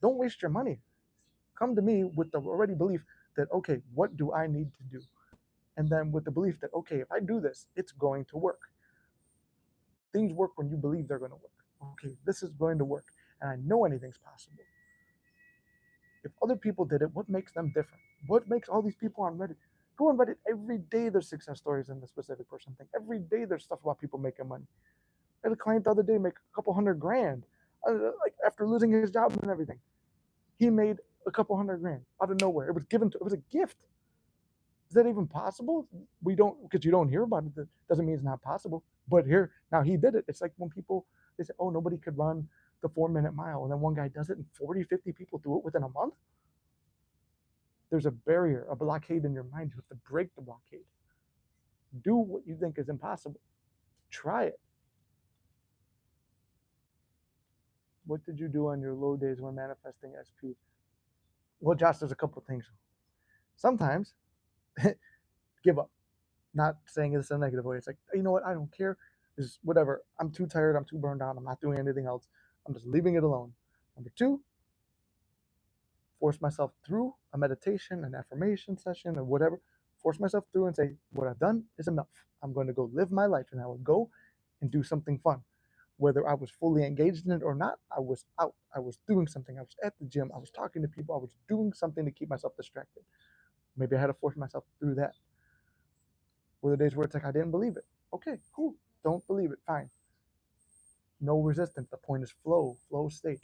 Don't waste your money. Come to me with the already belief that, okay, what do I need to do? And then with the belief that, okay, if I do this, it's going to work. Things work when you believe they're going to work. Okay, this is going to work. And I know anything's possible. If other people did it, what makes them different? What makes all these people on Reddit? Go on Reddit every day. There's success stories in the specific person thing. Every day there's stuff about people making money. I had a client the other day make a couple hundred grand, like after losing his job and everything. He made a couple hundred grand out of nowhere. It was given to. It was a gift. Is that even possible? We don't, because you don't hear about it. That doesn't mean it's not possible. But here now he did it. It's like when people they say, "Oh, nobody could run the 4 minute mile," and then one guy does it, and 40, 50 people do it within a month. There's a barrier, a blockade in your mind. You have to break the blockade. Do what you think is impossible. Try it. What did you do on your low days when manifesting SP? Well, Josh, there's a couple of things. Sometimes give up. Not saying this in a negative way. It's like, you know what? I don't care. Just whatever. I'm too tired. I'm too burned out. I'm not doing anything else. I'm just leaving it alone. Number two, force myself through a meditation, an affirmation session, or whatever. Force myself through and say, what I've done is enough. I'm going to go live my life, and I will go and do something fun. Whether I was fully engaged in it or not, I was out. I was doing something. I was at the gym. I was talking to people. I was doing something to keep myself distracted. Maybe I had to force myself through that. Were the days where it's like I didn't believe it? Okay, cool. Don't believe it. Fine. No resistance. The point is flow state.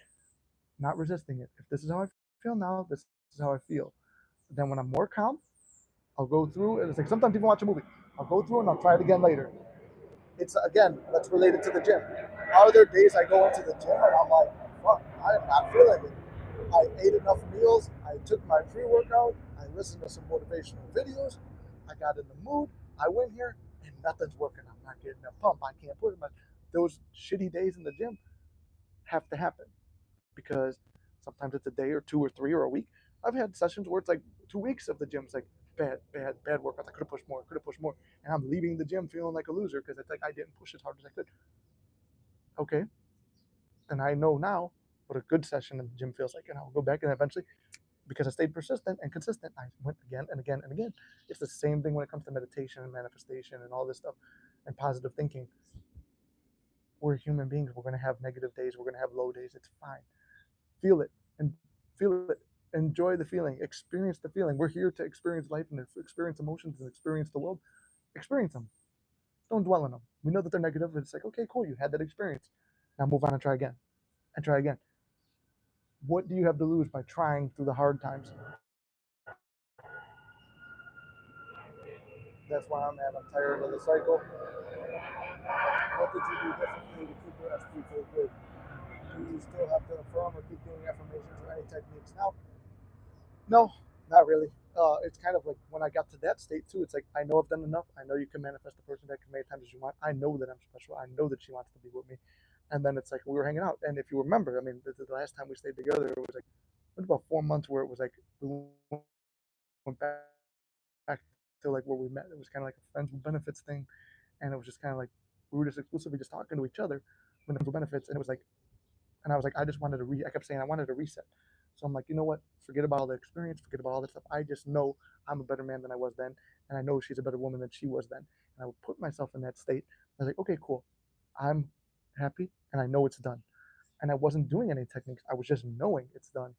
Not resisting it. If this is how I feel now, this is how I feel. Then when I'm more calm, I'll go through, and it's like sometimes people watch a movie. I'll go through and I'll try it again later. It's again, that's related to the gym. Are there days I go into the gym and I'm like, fuck, I am not feeling it. I ate enough meals. I took my pre-workout. I listened to some motivational videos. I got in the mood. I went here and nothing's working. I'm not getting a pump. I can't put it. Those shitty days in the gym have to happen because sometimes it's a day or two or three or a week. I've had sessions where it's like 2 weeks of the gym's like bad workouts. I could have pushed more, and I'm leaving the gym feeling like a loser because it's like I didn't push as hard as I could. Okay, and I know now what a good session in the gym feels like, and I'll go back and eventually, because I stayed persistent and consistent, I went again and again and again. It's the same thing when it comes to meditation and manifestation and all this stuff and positive thinking. We're human beings. We're going to have negative days. We're going to have low days. It's fine. Feel it and feel it. Enjoy the feeling. Experience the feeling. We're here to experience life and experience emotions and experience the world. Experience them. Don't dwell on them. We know that they're negative. It's like, okay, cool. You had that experience. Now move on and try again. And try again. What do you have to lose by trying through the hard times? That's why I'm at. I'm tired of the cycle. What did you do differently to keep your SP feel good? Do you still have to affirm or keep doing affirmations or any techniques now? No, not really. It's kind of like when I got to that state too. It's like I know I've done enough. I know you can manifest the person that as many times as you want. I know that I'm special. I know that she wants to be with me. And then it's like we were hanging out. And if you remember, I mean, the last time we stayed together, it was like it was about 4 months where it was like we went back to like where we met. It was kind of like a friends with benefits thing, and it was just kind of like we were just exclusively just talking to each other when it was benefits, and it was like, and I was like, I just wanted to I kept saying I wanted to reset. So I'm like, you know what? Forget about all the experience, forget about all that stuff. I just know I'm a better man than I was then, and I know she's a better woman than she was then. And I would put myself in that state. I was like, okay, cool. I'm happy, and I know it's done. And I wasn't doing any techniques. I was just knowing it's done.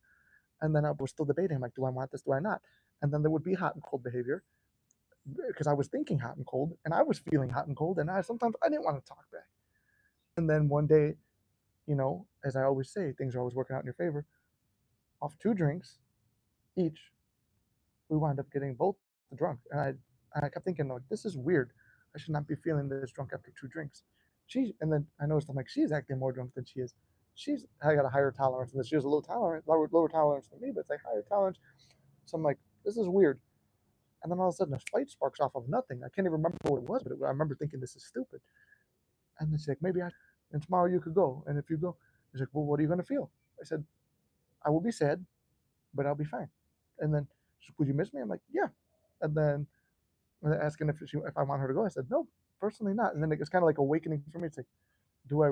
And then I was still debating, like, do I want this? Do I not? And then there would be hot and cold behavior because I was thinking hot and cold, and I was feeling hot and cold, and I sometimes I didn't want to talk back. And then one day, as I always say, things are always working out in your favor. Off 2 drinks each, we wound up getting both drunk. And I kept thinking, like, this is weird. I should not be feeling this drunk after 2 drinks. And then I noticed I'm like, she's acting more drunk than she is. I got a higher tolerance than this. She has a lower tolerance than me, but it's like higher tolerance. So I'm like, this is weird. And then all of a sudden, a fight sparks off of nothing. I can't even remember what it was, but I remember thinking this is stupid. And then she's like, and tomorrow you could go. And if you go, she's like, well, what are you going to feel? I said, I will be sad, but I'll be fine. And then she's like, would you miss me? I'm like, yeah. And then asking if I want her to go, I said, no, personally not. And then it was kind of like awakening for me. It's like, do I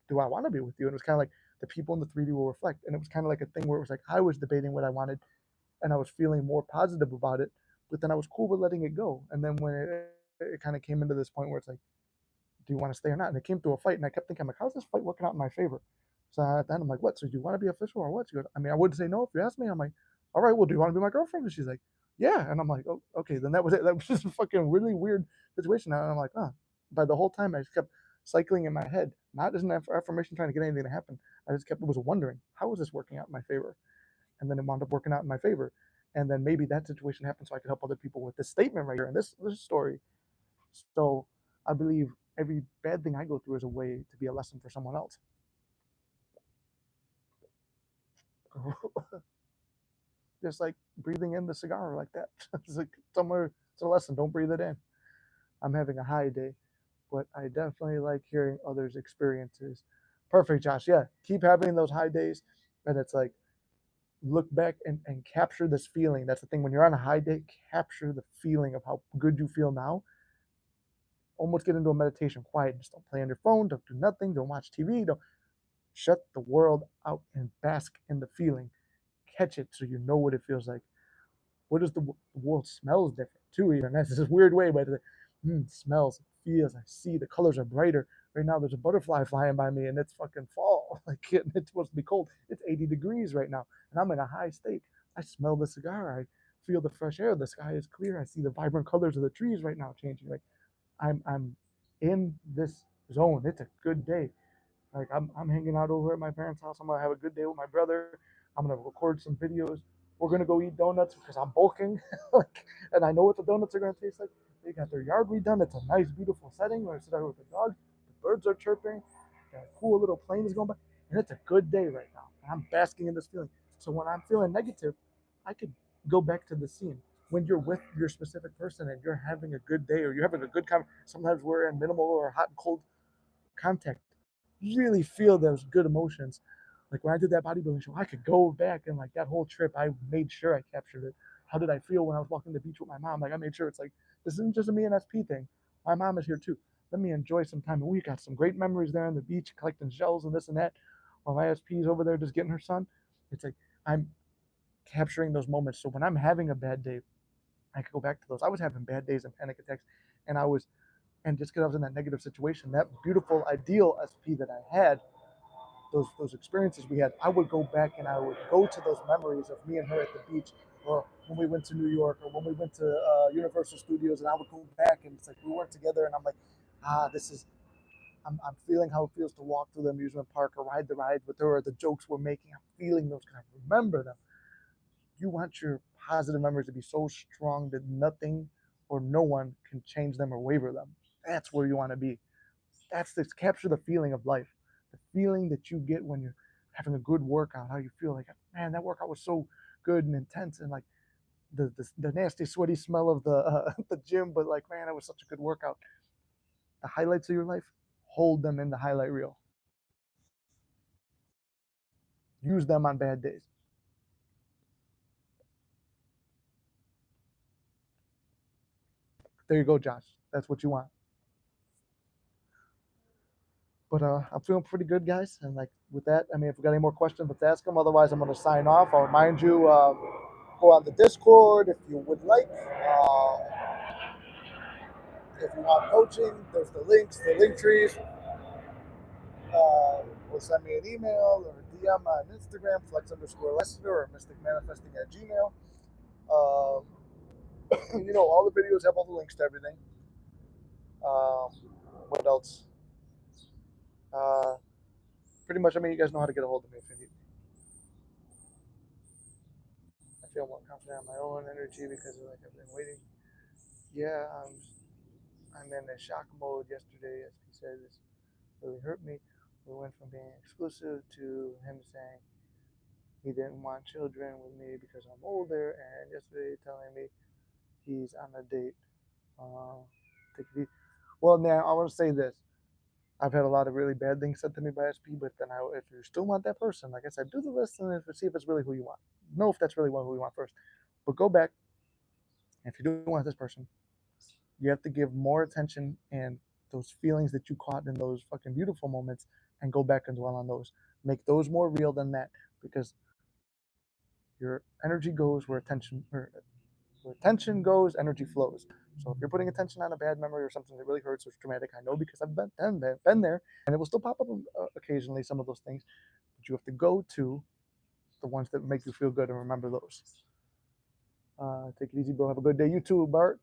do I want to be with you? And it was kind of like the people in the 3D will reflect, and it was kind of like a thing where it was like I was debating what I wanted, and I was feeling more positive about it, but then I was cool with letting it go. And then when it kind of came into this point where it's like, do you want to stay or not? And it came through a fight, and I kept thinking, I'm like, how's this fight working out in my favor? So at the end, I'm like, what? So do you want to be official or what? She goes, I mean, I wouldn't say no if you asked me. I'm like, all right, well, do you want to be my girlfriend? And she's like, yeah. And I'm like, oh, okay, then that was it. That was just a fucking really weird situation. And I'm like, huh. By the whole time, I just kept cycling in my head, not as an affirmation trying to get anything to happen. I just kept was wondering, how is this working out in my favor? And then it wound up working out in my favor. And then maybe that situation happened so I could help other people with this statement right here and this story. So I believe every bad thing I go through is a way to be a lesson for someone else. Just like breathing in the cigar like that. It's like somewhere it's a lesson. Don't breathe it in. I'm having a high day, but I definitely like hearing others' experiences. Perfect, Josh. Yeah, keep having those high days, and it's like look back and capture this feeling. That's the thing. When you're on a high day, capture the feeling of how good you feel now. Almost get into a meditation, quiet. Just don't play on your phone. Don't do nothing. Don't watch TV. Don't shut the world out and bask in the feeling. Catch it so you know what it feels like. What does the world smells different too? Even that's this weird way, but smells, it feels. I see the colors are brighter. Right now, there's a butterfly flying by me, and it's fucking fall. Like it's supposed to be cold. It's 80 degrees right now, and I'm in a high state. I smell the cigar. I feel the fresh air. The sky is clear. I see the vibrant colors of the trees right now changing. Like I'm in this zone. It's a good day. Like I'm hanging out over at my parents' house. I'm gonna have a good day with my brother. I'm gonna record some videos. We're gonna go eat donuts because I'm bulking, like, and I know what the donuts are gonna taste like. They got their yard redone. It's a nice, beautiful setting where I sit out with the dog. The birds are chirping. Got a cool little plane is going by, and it's a good day right now. And I'm basking in this feeling. So when I'm feeling negative, I could go back to the scene. When you're with your specific person and you're having a good day or you're having a good time, sometimes we're in minimal or hot and cold contact, really feel those good emotions. Like when I did that bodybuilding show, I could go back and like that whole trip, I made sure I captured it. How did I feel when I was walking the beach with my mom? Like I made sure it's like this isn't just a me and SP thing. My mom is here too. Let me enjoy some time. And we got some great memories there on the beach, collecting shells and this and that. While my SP is over there just getting her son. It's like I'm capturing those moments. So when I'm having a bad day, I could go back to those. I was having bad days and panic attacks, and I was and just because I was in that negative situation, that beautiful ideal SP that I had, those experiences we had, I would go back and I would go to those memories of me and her at the beach, or when we went to New York, or when we went to Universal Studios, and I would go back and it's like we weren't together, and I'm like, this is. I'm feeling how it feels to walk through the amusement park or ride the rides with her, or the jokes we're making. I'm feeling those because I remember them. You want your positive memories to be so strong that nothing or no one can change them or waver them. That's where you want to be. That's this capture the feeling of life, the feeling that you get when you're having a good workout. How you feel like, man, that workout was so good and intense, and like the nasty sweaty smell of the the gym, but like, man, it was such a good workout. The highlights of your life, hold them in the highlight reel. Use them on bad days. There you go, Josh. That's what you want. But I'm feeling pretty good, guys. And like with that, I mean, if we got any more questions, let's ask them. Otherwise, I'm going to sign off. I'll remind you, go on the Discord if you would like. If you want coaching, there's the links, the link trees. Or send me an email or DM on Instagram, flex_Lester or Mysticmanifesting at Gmail. Um, all the videos have all the links to everything. Um, what else? Uh, Pretty much, I mean, you guys know how to get a hold of me if you need. I feel more confident on my own energy because like I've been waiting. Yeah, I'm in a shock mode yesterday, as he said. This really hurt me. We went from being exclusive to him saying he didn't want children with me because I'm older, and yesterday telling me he's on a date. Uh, well, now I want to say this. I've had a lot of really bad things said to me by SP, but then if you still want that person, like I said, do the list and see if it's really who you want. Know if that's really who you want first. But go back. If you do want this person, you have to give more attention and those feelings that you caught in those fucking beautiful moments and go back and dwell on those. Make those more real than that, because your energy goes where attention goes, energy flows. So if you're putting attention on a bad memory or something that really hurts or is traumatic, I know because I've been there, and it will still pop up occasionally, some of those things, but you have to go to the ones that make you feel good and remember those. Take it easy, bro. Have a good day. You too, Bart.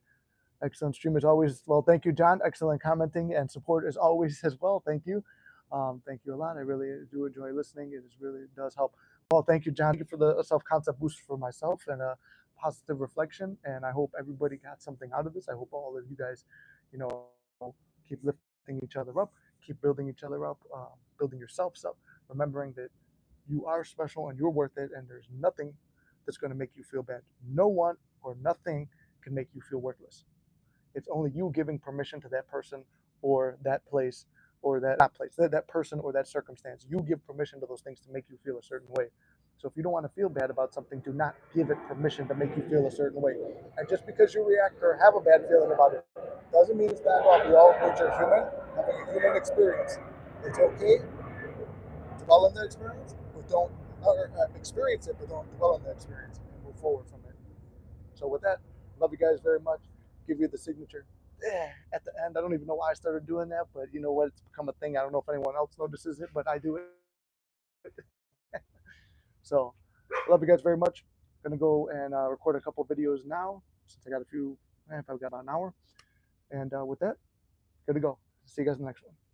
Excellent stream as always. Well, thank you, John. Excellent commenting and support as always as well. Thank you. Thank you a lot. I really do enjoy listening. It really does help. Well, thank you, John. Thank you for the self-concept boost for myself and a positive reflection. And I hope everybody got something out of this. I hope all of you guys, you know, keep lifting each other up, keep building each other up, building yourselves up, remembering that you are special and you're worth it. And there's nothing that's going to make you feel bad. No one or nothing can make you feel worthless. It's only you giving permission to that person or that place or that not place, that person or that circumstance. You give permission to those things to make you feel a certain way. So if you don't want to feel bad about something, do not give it permission to make you feel a certain way. And just because you react or have a bad feeling about it doesn't mean it's bad off. We all are human, having a human experience. It's okay to dwell in the experience, but don't or, experience it, but don't dwell in the experience and move forward from it. So with that, love you guys very much. Give you the signature at the end. I don't even know why I started doing that, but you know what? It's become a thing. I don't know if anyone else notices it, but I do it. So love you guys very much. Gonna go and record a couple of videos now since I got a few. I've got about an hour. And with that, good to go. See you guys in the next one.